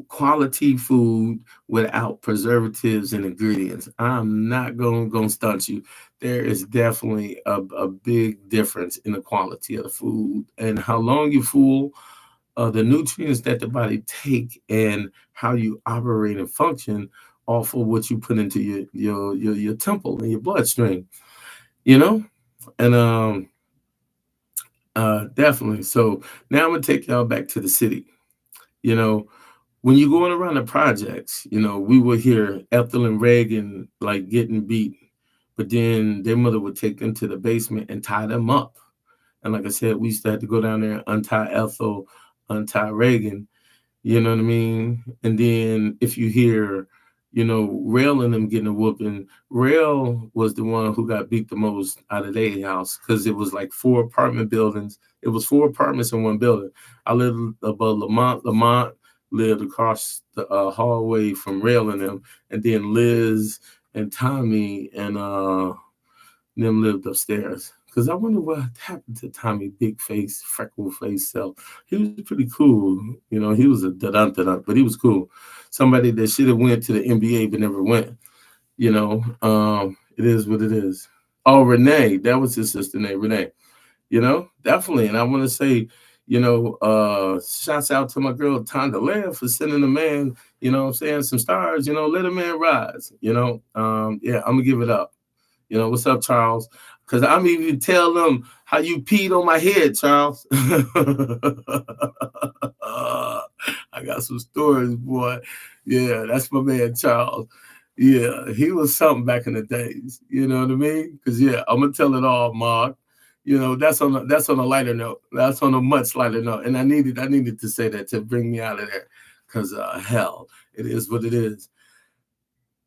quality food without preservatives and ingredients. I'm not gonna stunt you. There is definitely a big difference in the quality of the food and how long you fool, the nutrients that the body take, and how you operate and function off of what you put into your temple and your bloodstream. You know, and definitely. So now I'm gonna take y'all back to the city. You know, when you're going around the projects, we would hear Ethel and Reagan like getting beat, but then their mother would take them to the basement and tie them up. And like I said, we used to have to go down there and untie Ethel, untie Reagan, you know what I mean? And then if you hear, Rail and them getting a whooping, Rail was the one who got beat the most out of their house because it was like four apartment buildings. It was four apartments in one building. I lived above Lamont. Lamont lived across the hallway from Rail and them. And then Liz and Tommy and them lived upstairs. Because I wonder what happened to Tommy, big face, freckle face self. He was pretty cool. He was a da-dun, but he was cool. Somebody that should have went to the NBA but never went. It is what it is. Oh, Renee, that was his sister name, Renee. Definitely. And I want to say, shouts out to my girl Tonda Lev for sending a man, I'm saying, some stars, let a man rise, yeah, I'm gonna give it up. What's up, Charles? Because I'm even tell them how you peed on my head, Charles. I got some stories, boy. Yeah, that's my man, Charles. Yeah, he was something back in the days. You know what I mean? Because yeah, I'm gonna tell it all, Mark. That's on a lighter note. That's on a much lighter note. And I needed to say that to bring me out of there. Because hell, it is what it is.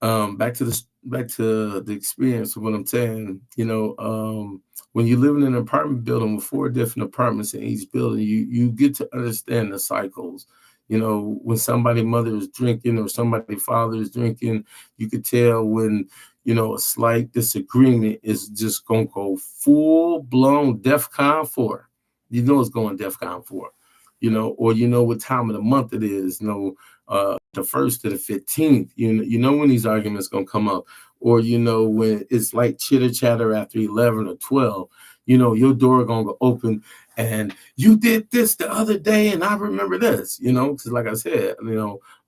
Back to the experience of what I'm saying. When you live in an apartment building with four different apartments in each building, you get to understand the cycles. When somebody mother is drinking or somebody father is drinking, you could tell when a slight disagreement is just gonna go full blown DEFCON 4. You know it's going DEFCON 4, or you know what time of the month it is, the 1st to the 15th. You know when these arguments gonna come up, or you know when it's like chitter chatter after 11 or 12. Your door gonna go open, and you did this the other day, and I remember this. Because like I said,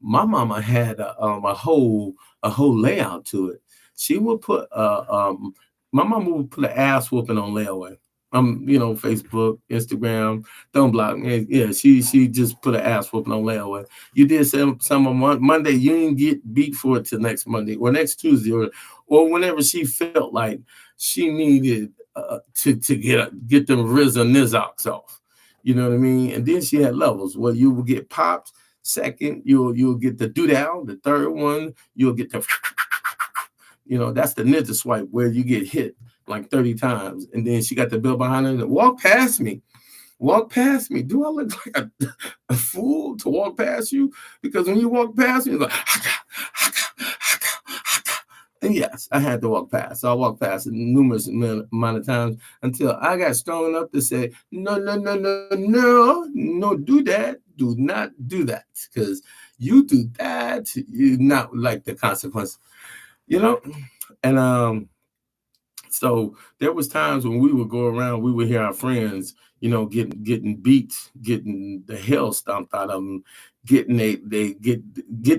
my mama had a whole layout to it. She would put my mama would put an ass whooping on layaway. Facebook, Instagram, don't block me. Yeah, she just put an ass whooping on layaway. You did some on Monday, you didn't get beat for it till next Monday or next Tuesday, or whenever she felt like she needed to get them Riz and Nizox off. You know what I mean? And then she had levels where you will get popped. Second, you'll get the do down. The third one, you'll get the that's the ninja swipe where you get hit like 30 times. And then she got the bill behind her and walk past me. Walk past me. Do I look like a fool to walk past you? Because when you walk past me, you go, haka, haka, haka, haka. And yes, I had to walk past. So I walked past it numerous amount of times until I got strong enough to say, no, no, no, no, no, no, do that. Do not do that. Because you do that, you not like the consequence. You know? And so there was times when we would go around, we would hear our friends, getting beat, getting the hell stomped out of them, getting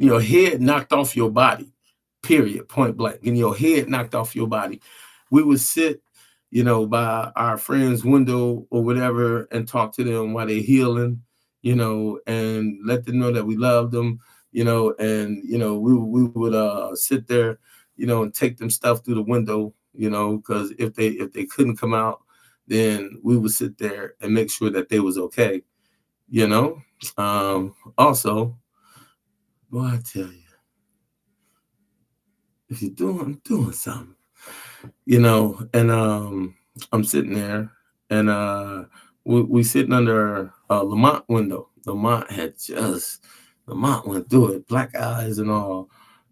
your head knocked off your body, period, point blank, getting your head knocked off your body. We would sit, by our friend's window or whatever and talk to them while they're healing, and let them know that we loved them, and we would sit there, and take them stuff through the window, because if they couldn't come out, then we would sit there and make sure that they was okay, you know. Also, boy, I tell you, if you're doing something, and I'm sitting there, and we sitting under a Lamont window. Lamont went through it, black eyes and all.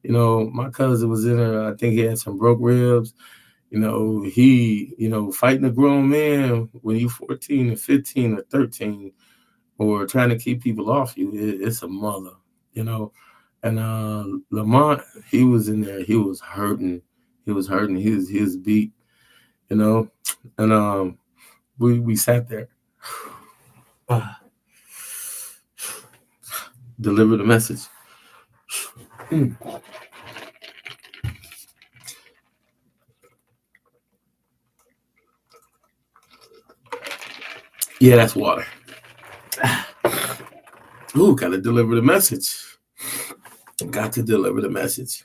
My cousin was in there. I think he had some broke ribs. Fighting a grown man when you're 14 or 15 or 13, or trying to keep people off you, it's a mother, you know. And Lamont, he was in there. He was hurting. He was hurting. He was beat, you know. And we sat there, delivered a message. Mm. Yeah, that's water. Ooh, gotta deliver the message. Got to deliver the message.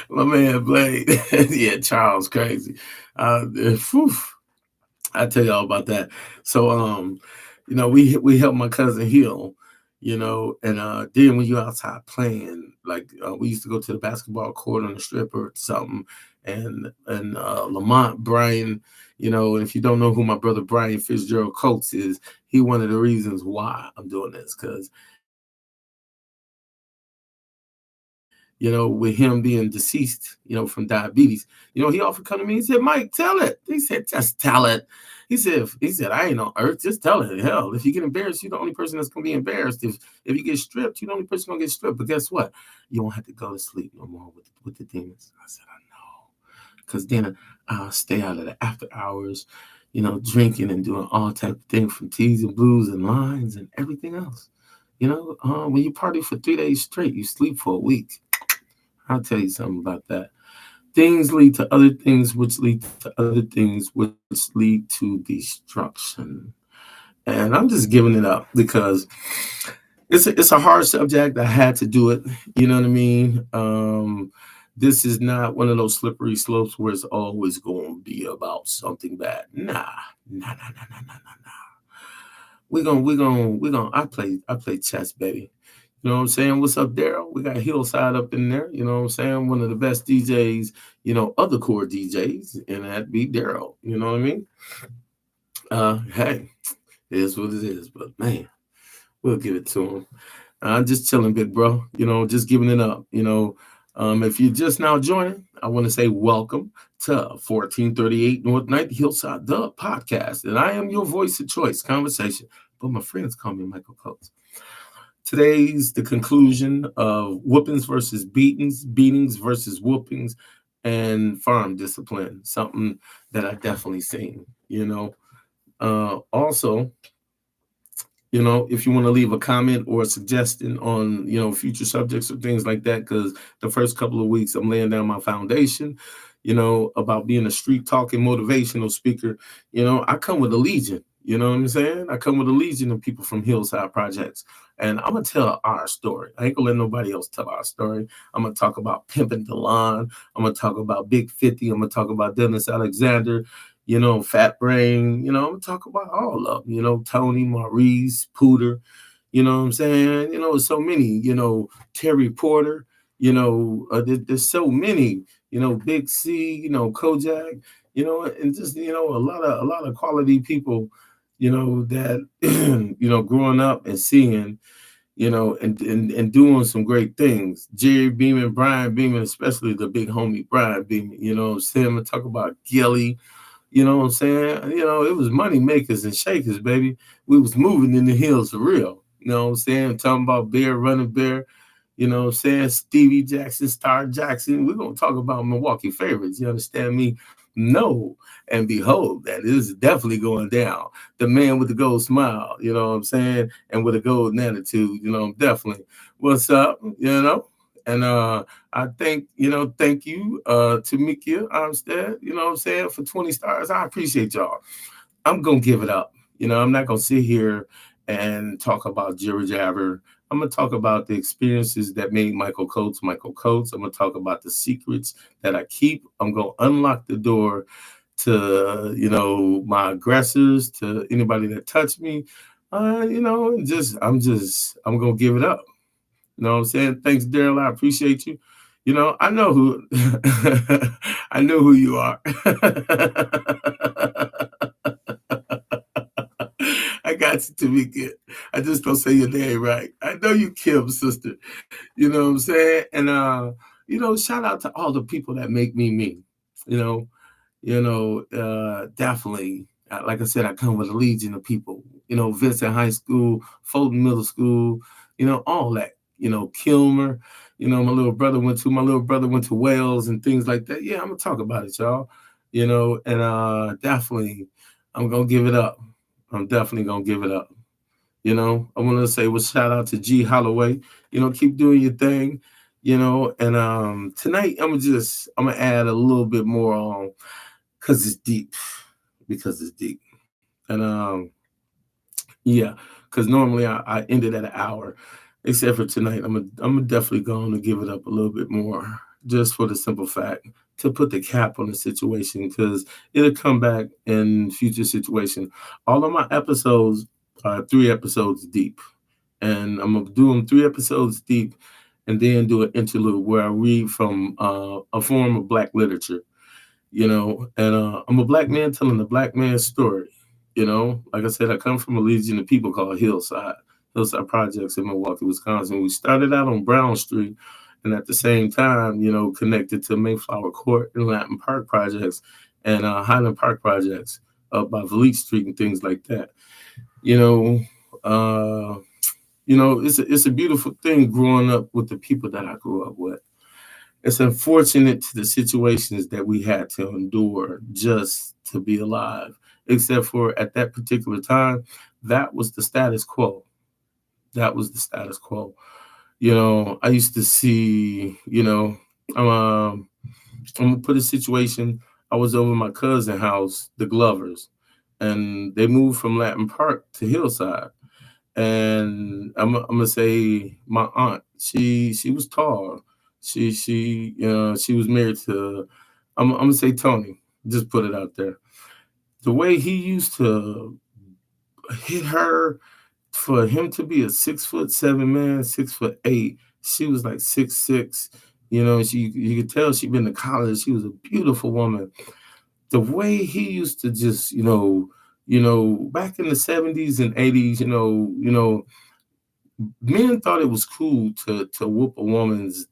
My man Blade. Yeah, Charles crazy. Whew, I tell y'all about that. So we helped my cousin heal, and then when you outside playing, like we used to go to the basketball court on the strip or something, and Lamont Brian, and if you don't know who my brother Brian Fitzgerald Coates is, he one of the reasons why I'm doing this, because with him being deceased, from diabetes, he offered come to me. He said, Mike, tell it. He said, just tell it. He said, I ain't on earth. Just tell it. Hell, if you get embarrassed, you're the only person that's gonna be embarrassed. If you get stripped, you're the only person gonna get stripped. But guess what? You won't have to go to sleep no more with the demons. I said, I know. Because then I'll stay out of the after hours, drinking and doing all type of things from teas and blues and lines and everything else. When you party for 3 days straight, you sleep for a week. I'll tell you something about that. Things lead to other things, which lead to other things, which lead to destruction. And I'm just giving it up because it's a hard subject. I had to do it. You know what I mean? This is not one of those slippery slopes where it's always going to be about something bad. Nah, nah, nah, nah, nah, nah, nah, nah. We're gonna. I play chess, baby. You know what I'm saying? What's up, Daryl? We got Hillside up in there. You know what I'm saying? One of the best DJs, other core DJs, and that'd be Daryl. You know what I mean? Hey, it is what it is. But man, we'll give it to him. I'm just chilling, big bro. Just giving it up. If you're just now joining, I want to say welcome to 1438 North Ninth Hillside, the podcast. And I am your voice of choice, conversation. But my friends call me Michael Coates. Today's the conclusion of whoopings versus beatings, beatings versus whoopings, and farm discipline. Something that I definitely seen, Also, if you want to leave a comment or a suggestion on, future subjects or things like that, because the first couple of weeks I'm laying down my foundation, about being a street talking motivational speaker. I come with a legion. You know what I'm saying? I come with a legion of people from Hillside Projects. And I'm going to tell our story. I ain't going to let nobody else tell our story. I'm going to talk about Pimpin' Delon. I'm going to talk about Big 50. I'm going to talk about Dennis Alexander, Fat Brain. I'm going to talk about all of them, Tony, Maurice, Pooter. You know what I'm saying? So many, Terry Porter, there's so many, Big C, Kojak, and just, a lot of quality people, that, growing up and seeing, and doing some great things. Jerry Beeman, Brian Beeman, especially the big homie Brian Beeman, what I'm saying? I'm gonna talk about Gilly, you know what I'm saying? It was money makers and shakers, baby. We was moving in the hills for real. You know what I'm saying? I'm talking about Bear, Running Bear, what I'm saying? Stevie Jackson, Star Jackson. We're going to talk about Milwaukee favorites. You understand me? Know and behold that it is definitely going down. The man with the gold smile, you know what I'm saying? And with a golden attitude, definitely. What's up, And I thank you to Mikia Armstead, what I'm saying, for 20 stars. I appreciate y'all. I'm going to give it up. I'm not going to sit here and talk about jibber jabber. I'm going to talk about the experiences that made Michael Coates Michael Coates. I'm going to talk about the secrets that I keep. I'm going to unlock the door to, my aggressors, to anybody that touched me. I'm going to give it up. You know what I'm saying? Thanks, Daryl. I appreciate you. I know who I know who you are. I got you, Tamika. I just don't say your name right. I know you, Kim, sister. You know what I'm saying? And shout out to all the people that make me me. You know, definitely. Like I said, I come with a legion of people. Vincent High School, Fulton Middle School. All that. Kilmer. My little brother went to Wales and things like that. Yeah, I'm gonna talk about it, y'all. And definitely, I'm gonna give it up. I'm definitely gonna give it up. I want to say shout out to G Holloway. Keep doing your thing. And tonight I'm gonna add a little bit more on because it's deep. Because it's deep. And yeah, because normally I end it at an hour, except for tonight. I'm definitely going to give it up a little bit more, just for the simple fact to put the cap on the situation, because it'll come back in future situations. All of my episodes are 3 episodes deep, and I'm gonna do them 3 episodes deep, and then do an interlude where I read from a form of Black literature. And I'm a Black man telling a Black man's story. Like I said, I come from a legion of people called Hillside Projects in Milwaukee, Wisconsin. We started out on Brown Street, and at the same time, connected to Mayflower Court and Latin Park Projects and Highland Park Projects up by Vliet Street and things like that. You know, uh, it's a beautiful thing growing up with the people that I grew up with. It's unfortunate to the situations that we had to endure just to be alive, except for at that particular time, that was the status quo. That was the status quo. I used to see, I'm, um, I'm gonna put a situation. I was over my cousin's house, the Glovers, and they moved from Latin Park to Hillside. And I'm gonna say my aunt, she was tall. She was married to. I'm gonna say Tony. Just put it out there. The way he used to hit her, for him to be a 6'7" man, 6'8", she was like 6'6". You could tell she'd been to college. She was a beautiful woman. The way he used to just, back in the 70s and 80s, Men thought it was cool to whoop a woman's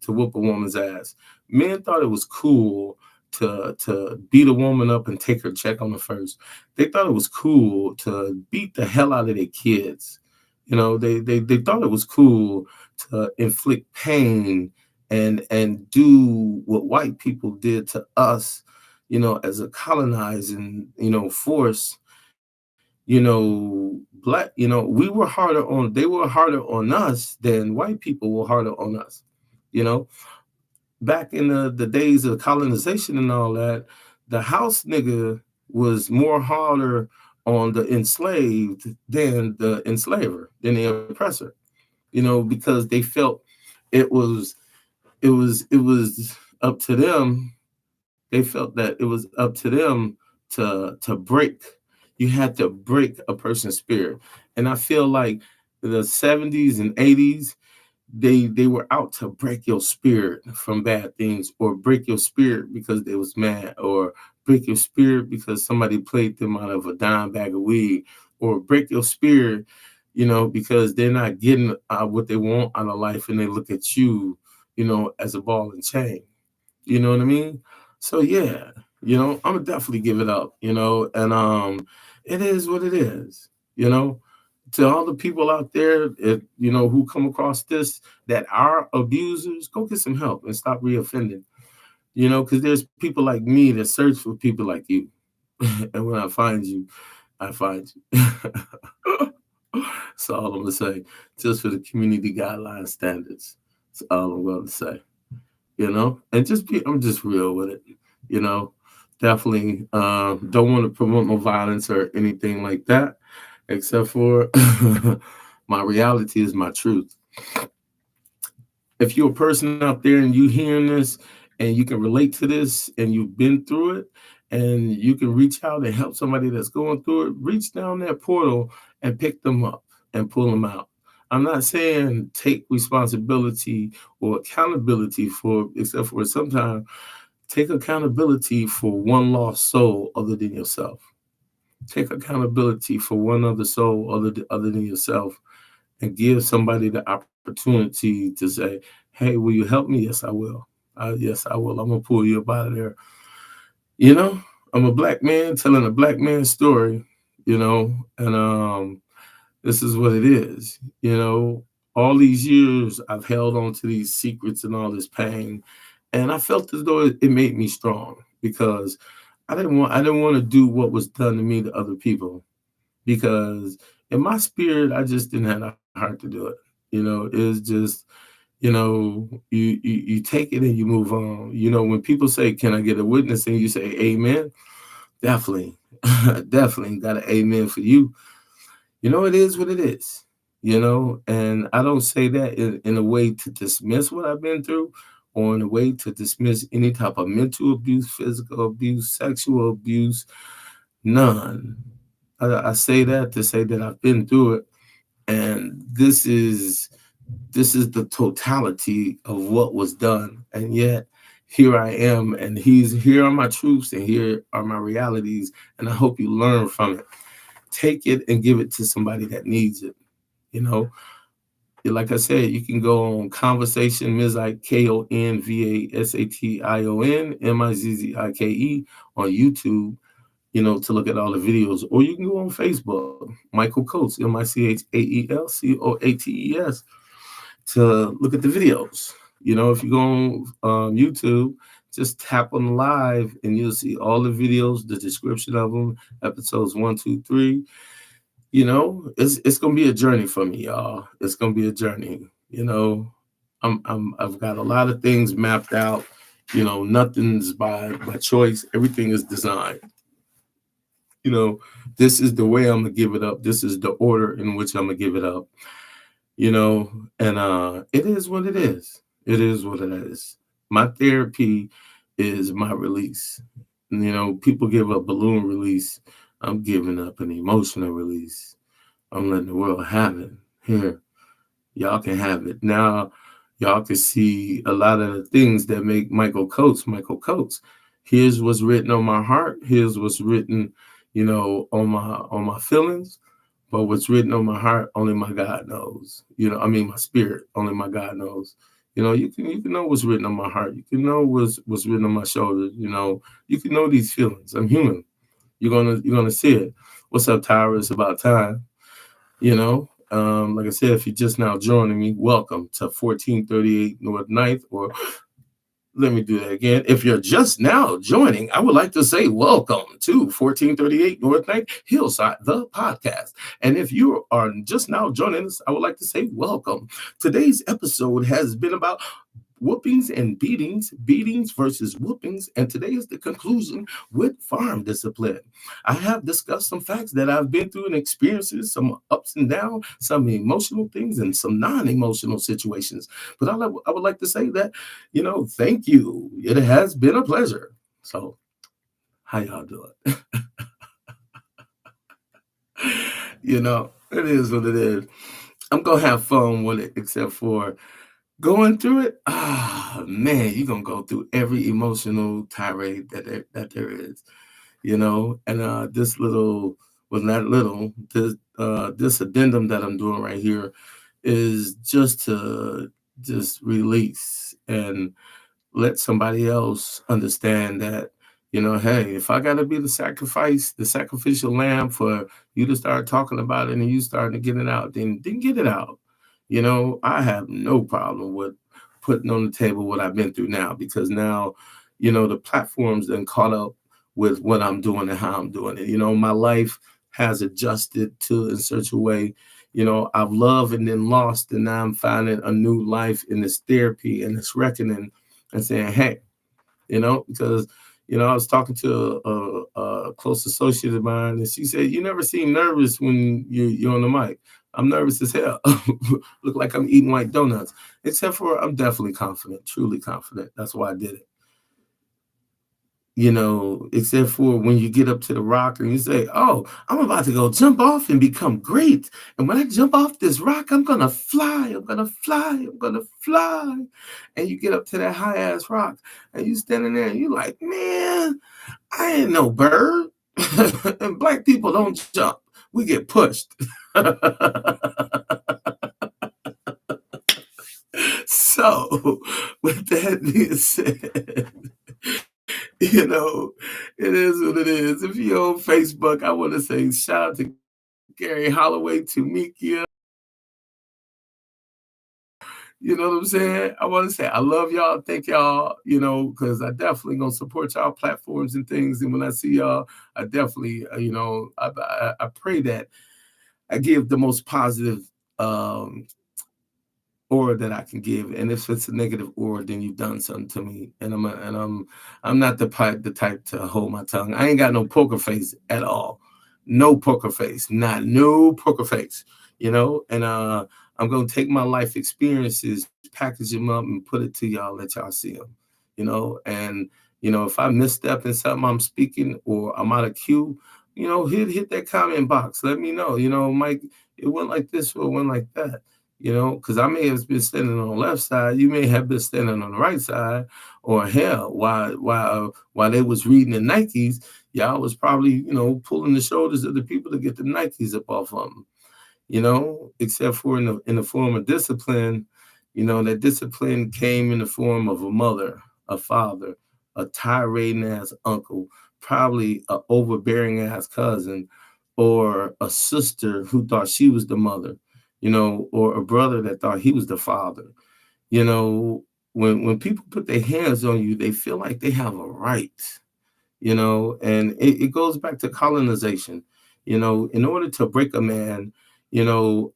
ass. Men thought it was cool to beat a woman up and take her check on the first. They thought it was cool to beat the hell out of their kids. They thought it was cool to inflict pain and do what white people did to us, as a colonizing, force. We were harder on they were harder on us than white people were harder on us. You know, Back in the days of colonization and all that, the house nigga was more harder on the enslaved than the enslaver, than the oppressor, because they felt it was it was up to them. They felt that it was up to them to break. You had to break a person's spirit. And I feel like the 70s and 80s, they were out to break your spirit from bad things, or break your spirit because they was mad, or break your spirit because somebody played them out of a dime bag of weed, or break your spirit, because they're not getting what they want out of life, and they look at you, as a ball and chain. You know what I mean? So yeah, I'm gonna definitely give it up, and it is what it is, you know. To all the people out there, who come across this that are abusers, go get some help and stop reoffending. Because there's people like me that search for people like you, and when I find you, I find you. That's all I'm gonna say. Just for the community guideline standards. That's all I'm gonna say. And I'm just real with it. You know, Definitely don't want to promote no violence or anything like that, except for my reality is my truth. If you're a person out there and you hearing this and you can relate to this and you've been through it and you can reach out and help somebody that's going through it, reach down that portal and pick them up and pull them out. I'm not saying take responsibility or accountability for, except for sometimes take accountability for one lost soul other than yourself. Take accountability for one other soul other than yourself, and give somebody the opportunity to say, "Hey, will you help me?" Yes, I will. Yes, I will. I'm gonna pull you up out of there. You know, I'm a black man telling a black man's story. And this is what it is. All these years I've held on to these secrets and all this pain, and I felt as though it made me strong because I didn't want to do what was done to me to other people, because in my spirit I just didn't have the heart to do it. It's just, you take it and you move on. When people say, "Can I get a witness?" and you say, "Amen," definitely, definitely got an amen for you. It is what it is. And I don't say that in a way to dismiss what I've been through, or in a way to dismiss any type of mental abuse, physical abuse, sexual abuse. None. I say that to say that I've been through it, and this is the totality of what was done, and yet here I am, and here are my truths, and here are my realities, and I hope you learn from it. Take it and give it to somebody that needs it. You know, like I said, you can go on Conversation Mizike, KonVasation on YouTube, to look at all the videos, or you can go on Facebook, Michael Coates, MichaelCoates, to look at the videos. If you go on YouTube, just tap on live and you'll see all the videos, the description of them, episodes 1, 2, 3. It's gonna be a journey for me, y'all. It's gonna be a journey. I've got a lot of things mapped out. Nothing's by choice. Everything is designed. You know, this is the way I'm gonna give it up. This is the order in which I'm gonna give it up. And it is what it is. It is what it is. My therapy is my release. People give a balloon release. I'm giving up an emotional release. I'm letting the world have it. Here, y'all can have it. Now, y'all can see a lot of the things that make Michael Coates, Michael Coates. Here's what's written on my heart. Here's what's written, on my feelings. But what's written on my heart, only my God knows. I mean my spirit, only my God knows. You can know what's written on my heart. You can know what's written on my shoulders. You can know these feelings. I'm human. You're gonna see it. What's up, Tyra? It's about time. Like I said, if you're just now joining me, welcome to 1438 North Ninth, or let me do that again. If you're just now joining, I would like to say welcome to 1438 North Ninth Hillside, the podcast. And if you are just now joining us, I would like to say welcome. Today's episode has been about whoopings and beatings versus whoopings. And today is the conclusion with farm discipline. I have discussed some facts that I've been through and experiences, some ups and downs, some emotional things, and some non-emotional situations. But I would like to say that, thank you. It has been a pleasure. So, how y'all doing? It is what it is. I'm going to have fun with it, except for going through it. Man, you're going to go through every emotional tirade that there is, and this little, well, not little, this addendum that I'm doing right here is just to just release and let somebody else understand that, hey, if I got to be the sacrificial lamb for you to start talking about it and you starting to get it out, then get it out. I have no problem with putting on the table what I've been through now, because now, the platforms then caught up with what I'm doing and how I'm doing it. My life has adjusted to in such a way. I've loved and then lost, and now I'm finding a new life in this therapy and this reckoning and saying, hey, because I was talking to a close associate of mine, and she said, "You never seem nervous when you're on the mic." I'm nervous as hell. Look like I'm eating white donuts. Except for I'm definitely confident, truly confident. That's why I did it. Except for when you get up to the rock and you say, "Oh, I'm about to go jump off and become great. And when I jump off this rock, I'm going to fly. I'm going to fly. I'm going to fly." And you get up to that high ass rock and you standing there and you're like, "Man, I ain't no bird." And black people don't jump. We get pushed. So, with that being said, it is what it is. If you're on Facebook, I want to say shout out to Gary Holloway, to Mikia. You know what I'm saying? I want to say I love y'all. Thank y'all, because I definitely going to support y'all platforms and things. And when I see y'all, I definitely, I pray that I give the most positive aura that I can give, and if it's a negative aura, then you've done something to me, and I'm not the type to hold my tongue. I ain't got no poker face at all, no poker face, not no poker face, and I'm gonna take my life experiences, package them up, and put it to y'all, let y'all see them, and if I misstep in something I'm speaking or I'm out of cue, hit that comment box, let me know, Mike, it went like this or it went like that. Because I may have been standing on the left side, you may have been standing on the right side, or hell, while they was reading the Nikes, y'all was probably, pulling the shoulders of the people to get the Nikes up off of them, except for in the form of discipline, that discipline came in the form of a mother, a father, a tirading ass uncle, probably a overbearing ass cousin, or a sister who thought she was the mother, or a brother that thought he was the father. When people put their hands on you, they feel like they have a right, and it goes back to colonization. In order to break a man, the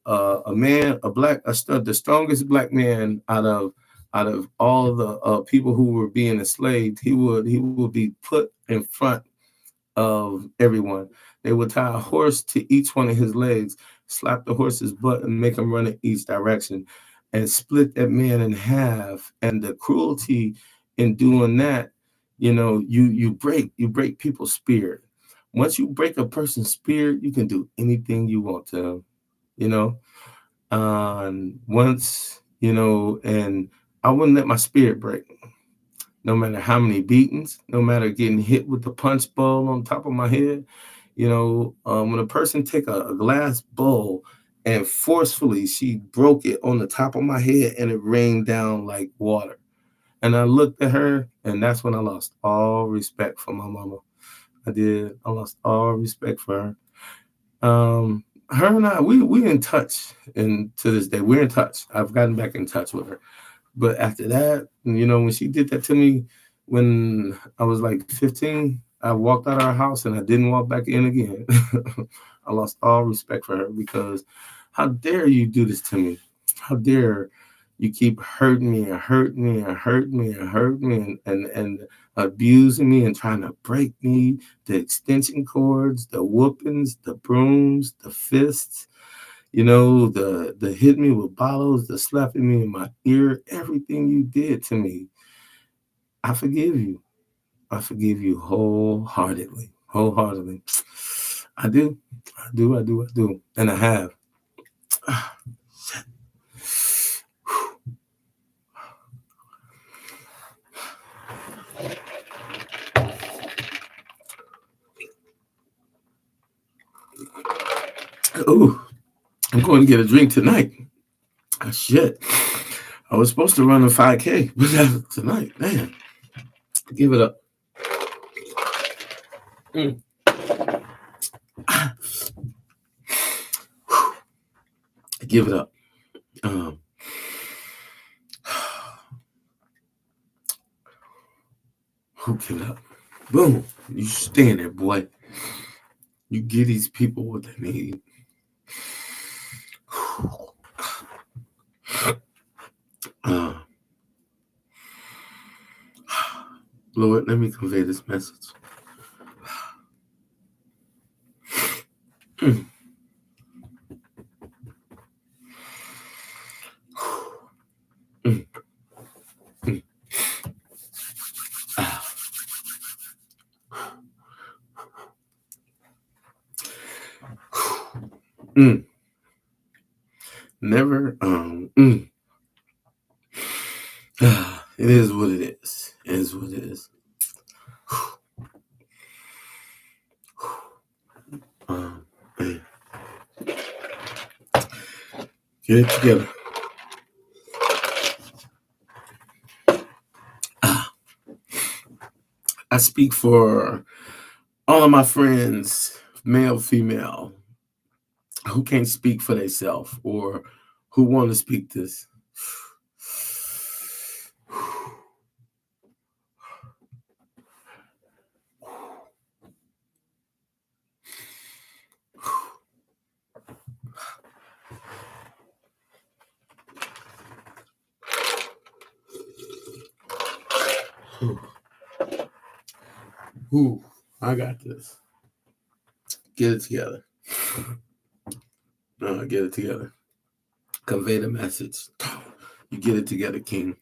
strongest black man out of all the people who were being enslaved, he would be put in front of everyone. They would tie a horse to each one of his legs, slap the horse's butt, and make him run in each direction, and split that man in half. And the cruelty in doing that, you break people's spirit. Once you break a person's spirit, you can do anything you want to them, you know. Once, and I wouldn't let my spirit break, no matter how many beatings, no matter getting hit with the punch bowl on top of my head. When a person take a glass bowl and forcefully she broke it on the top of my head and it rained down like water. And I looked at her, and that's when I lost all respect for my mama. I did. I lost all respect for her. Her and I, we in touch, and to this day, we're in touch. I've gotten back in touch with her. But after that, when she did that to me when I was like 15, I walked out of our house and I didn't walk back in again. I lost all respect for her because how dare you do this to me? How dare you keep hurting me and hurting me and hurting me and hurting me and abusing me and trying to break me, the extension cords, the whoopings, the brooms, the fists, the hit me with bottles, the slapping me in my ear, everything you did to me. I forgive you. I forgive you wholeheartedly. Wholeheartedly. I do. I do. I do. I do. And I have. Oh, I'm going to get a drink tonight. Oh, shit. I was supposed to run a 5K, but tonight, man, give it up. Mm. Give it up. Um, who give it up? Boom. You stand there, boy. You give these people what they need. Uh, Lord, let me convey this message. Mm. Mm. Mm. Mm. Never. It is what it is. It is what it is. Man, get it together. I speak for all of my friends, male, female, who can't speak for themselves or who want to speak this. Ooh, I got this. Get it together. Get it together. Convey the message. You get it together, King.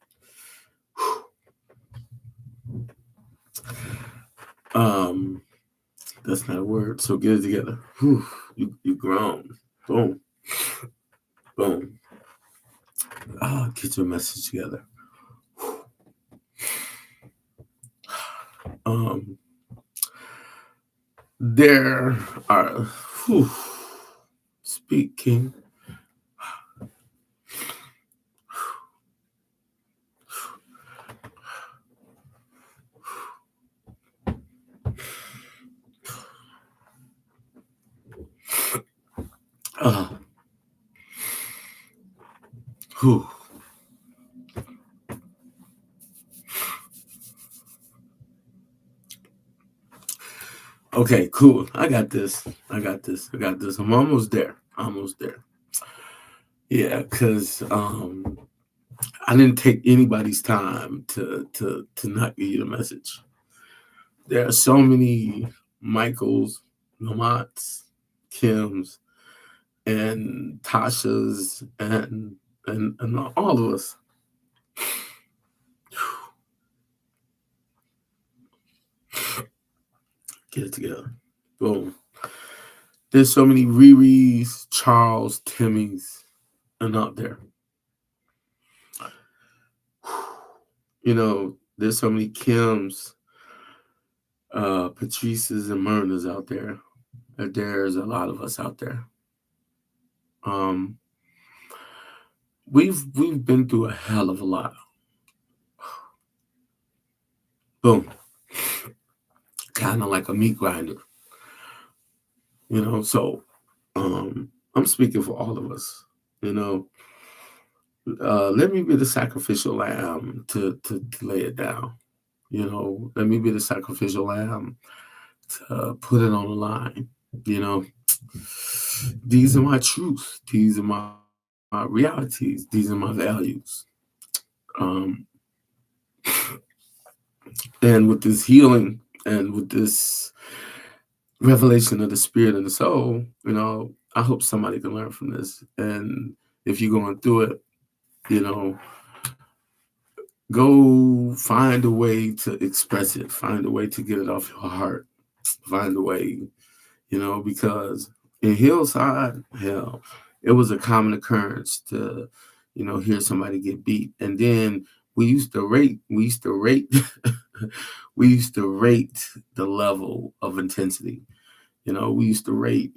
That's not a word. So get it together. You grown. Boom. Boom. Get your message together. There are. Speak, King. Whew. Okay, cool. I got this. I got this. I got this. I'm almost there. Almost there. Yeah, because I didn't take anybody's time to not give you the message. There are so many Michaels, Lamonts, Kims, and Tasha's and all of us. Get it together. Boom. There's so many Riri's, Charles, Timmy's, and out there. There's so many Kims, Patrice's, and Myrna's out there. that there's a lot of us out there. Um, we've been through a hell of a lot. Boom, kind of like a meat grinder, So, I'm speaking for all of us. You know, let me be the sacrificial lamb to lay it down. Let me be the sacrificial lamb to put it on the line. You know, these are my truths. These are my realities. These are my values. Um, and with this healing and with this revelation of the spirit and the soul, I hope somebody can learn from this. And if you're going through it, you know, go find a way to express it, find a way to get it off your heart, find a way, because in Hillside, hell, it was a common occurrence to, hear somebody get beat. And then we used to rate, we used to rate the level of intensity. We used to rate,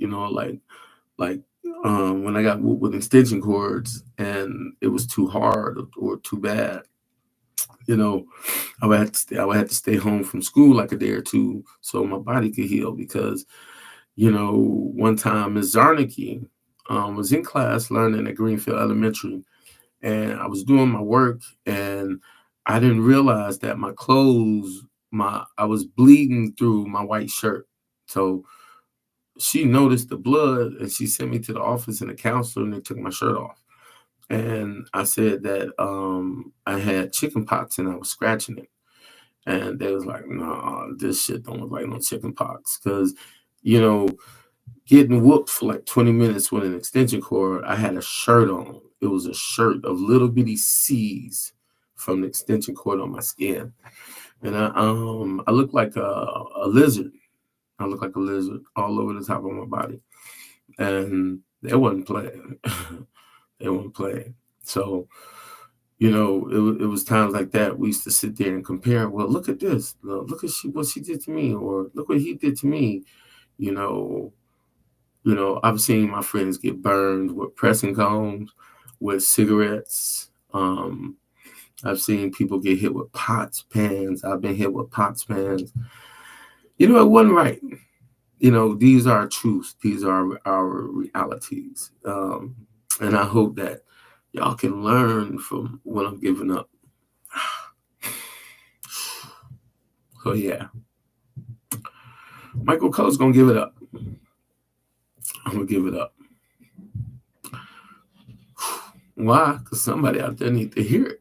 like when I got whooped with extension cords and it was too hard or too bad, you know, I would have to stay home from school like a day or two so my body could heal because, one time Ms. Zarnicki was in class learning at Greenfield Elementary, and I was doing my work, and I didn't realize that my clothes, I was bleeding through my white shirt. So she noticed the blood, and she sent me to the office and the counselor, and they took my shirt off. And I said that I had chicken pox and I was scratching it. And they was like, "Nah, this shit don't look like no chicken pox." Because, you know, getting whooped for like 20 minutes with an extension cord, I had a shirt on. It was a shirt of little bitty C's from the extension cord on my skin. And I looked like a lizard. I looked like a lizard all over the top of my body. And they wasn't playing. They weren't playing. So, it was times like that we used to sit there and compare. Well, look at this. Look at what she did to me, or look what he did to me. You know, I've seen my friends get burned with pressing combs, with cigarettes. I've seen people get hit with pots, pans. I've been hit with pots, pans. It wasn't right. These are truths. These are our realities. And I hope that y'all can learn from what I'm giving up. So yeah, Michael Cole's gonna give it up. I'm gonna give it up. Why? Because somebody out there needs to hear it.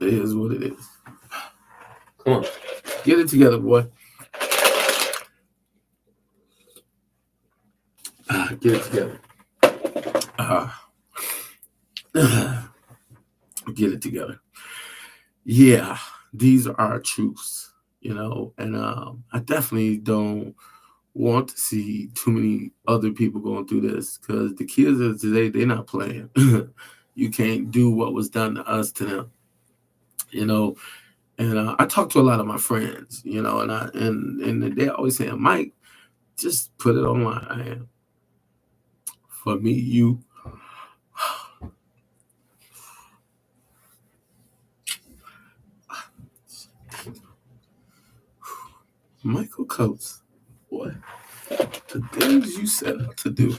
It is what it is. Come on, get it together, boy. Get it together. Uh, get it together. Yeah, these are our truths, and I definitely don't want to see too many other people going through this because the kids of today, they're not playing. You can't do what was done to us to them, you know. And I talk to a lot of my friends, and they always say, "Mike, just put it online." For me, Michael Coates, boy, the things you set out to do.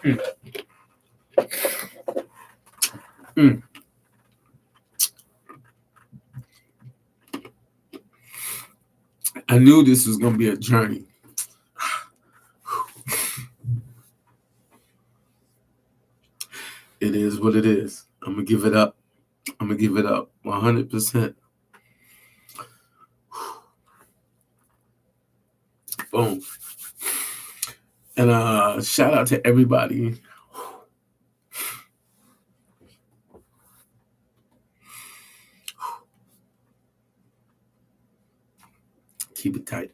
Mm. Mm. I knew this was gonna be a journey. It is what it is. I'm gonna give it up. I'm gonna give it up 100%. Boom. And shout out to everybody. Keep it tight.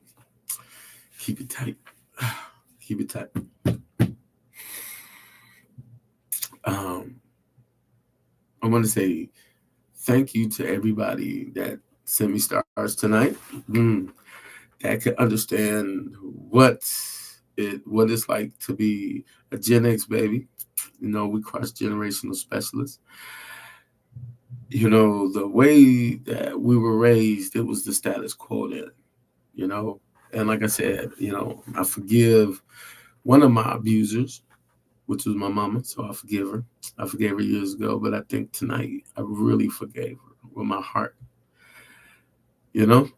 Keep it tight. Keep it tight. Um, I want to say thank you to everybody that semi-stars tonight, mm, that could understand what what it's like to be a Gen X baby. We cross generational specialists. The way that we were raised, it was the status quo then. You know, and like I said, I forgive one of my abusers, which was my mama, so I forgive her. I forgave her years ago, but I think tonight I really forgave her with my heart. You know,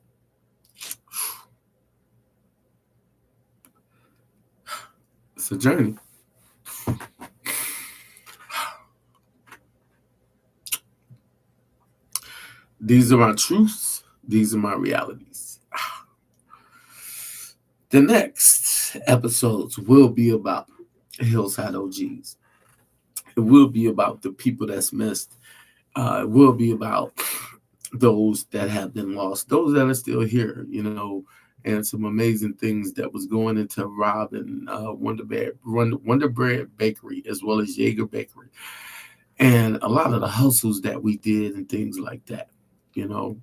it's a journey. These are my truths. These are my realities. The next episodes will be about Hillside OGs. It will be about the people that's missed. It will be about those that have been lost, those that are still here, and some amazing things that was going into Rob and Wonder Bread Bakery, as well as Jaeger Bakery, and a lot of the hustles that we did and things like that. You know,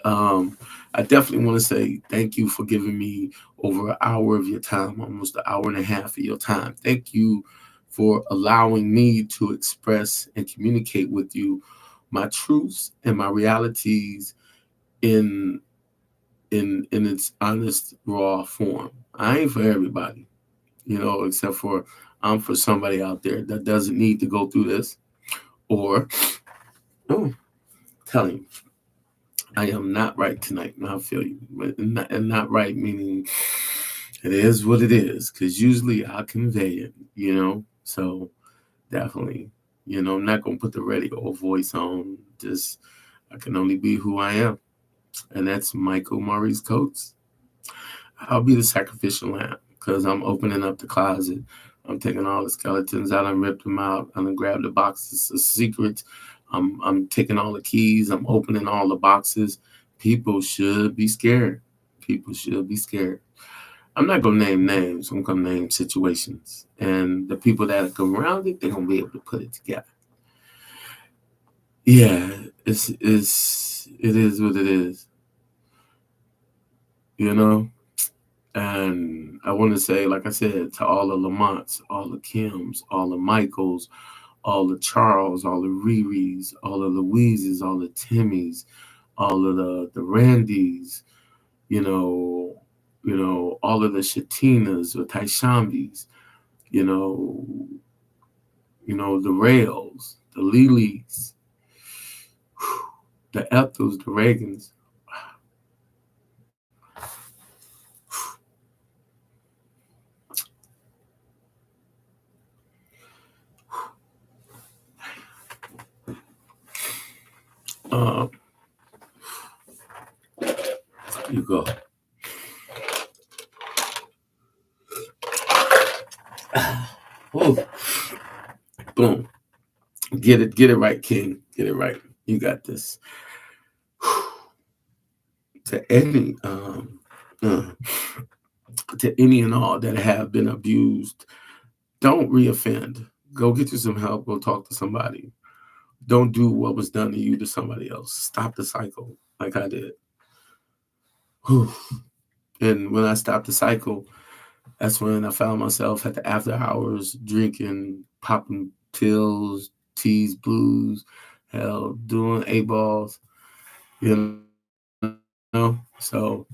I definitely want to say thank you for giving me over an hour of your time, almost an hour and a half of your time. Thank you for allowing me to express and communicate with you my truths and my realities in in its honest raw form. I ain't for everybody, except for I'm for somebody out there that doesn't need to go through this, or oh, telling you I am not right tonight. And I feel you, but not right meaning it is what it is. Because usually I convey it, So definitely, I'm not gonna put the radio voice on. Just I can only be who I am, and that's Michael Maurice Coates. I'll be the sacrificial lamb because I'm opening up the closet. I'm taking all the skeletons out. I'm ripped them out. I'm gonna grab the boxes of secrets. I'm taking all the keys. I'm opening all the boxes. People should be scared. People should be scared. I'm not gonna name names. I'm gonna name situations, and the people that come around it, they're gonna be able to put it together. Yeah, it is what it is. You know. And I want to say, like I said, to all the Lamonts, all the Kims, all the Michaels, all the Charles, all the Riris, all the Louises, all the Timmys, all of the Randys, you know, all of the Shatinas or Taishambis, you know, the Rails, the Lilies, the Ethels, the Reagans. Uh, you go. Oh, boom. Get it right, King. Get it right. You got this. To uh, any and all that have been abused, don't reoffend. Go get you some help. Go talk to somebody. Don't do what was done to you to somebody else. Stop the cycle like I did. Whew. And when I stopped the cycle, that's when I found myself at the after hours drinking, popping pills, teas, blues, hell, doing A balls, So,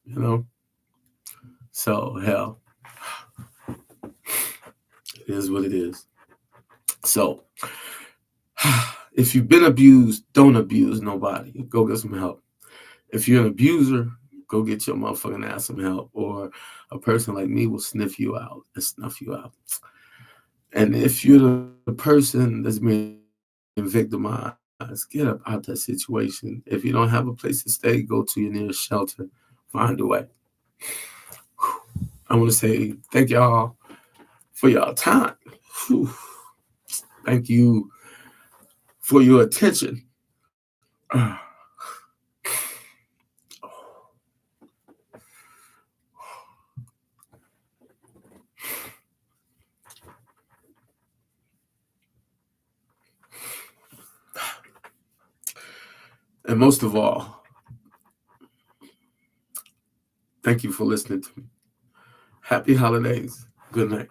you know, so hell, it is what it is. So, if you've been abused, don't abuse nobody. Go get some help. If you're an abuser, go get your motherfucking ass some help. Or a person like me will sniff you out and snuff you out. And if you're the person that's being victimized, get up out that situation. If you don't have a place to stay, go to your nearest shelter. Find a way. I want to say thank y'all for y'all time. Whew. Thank you for your attention. And most of all, thank you for listening to me. Happy holidays. Good night.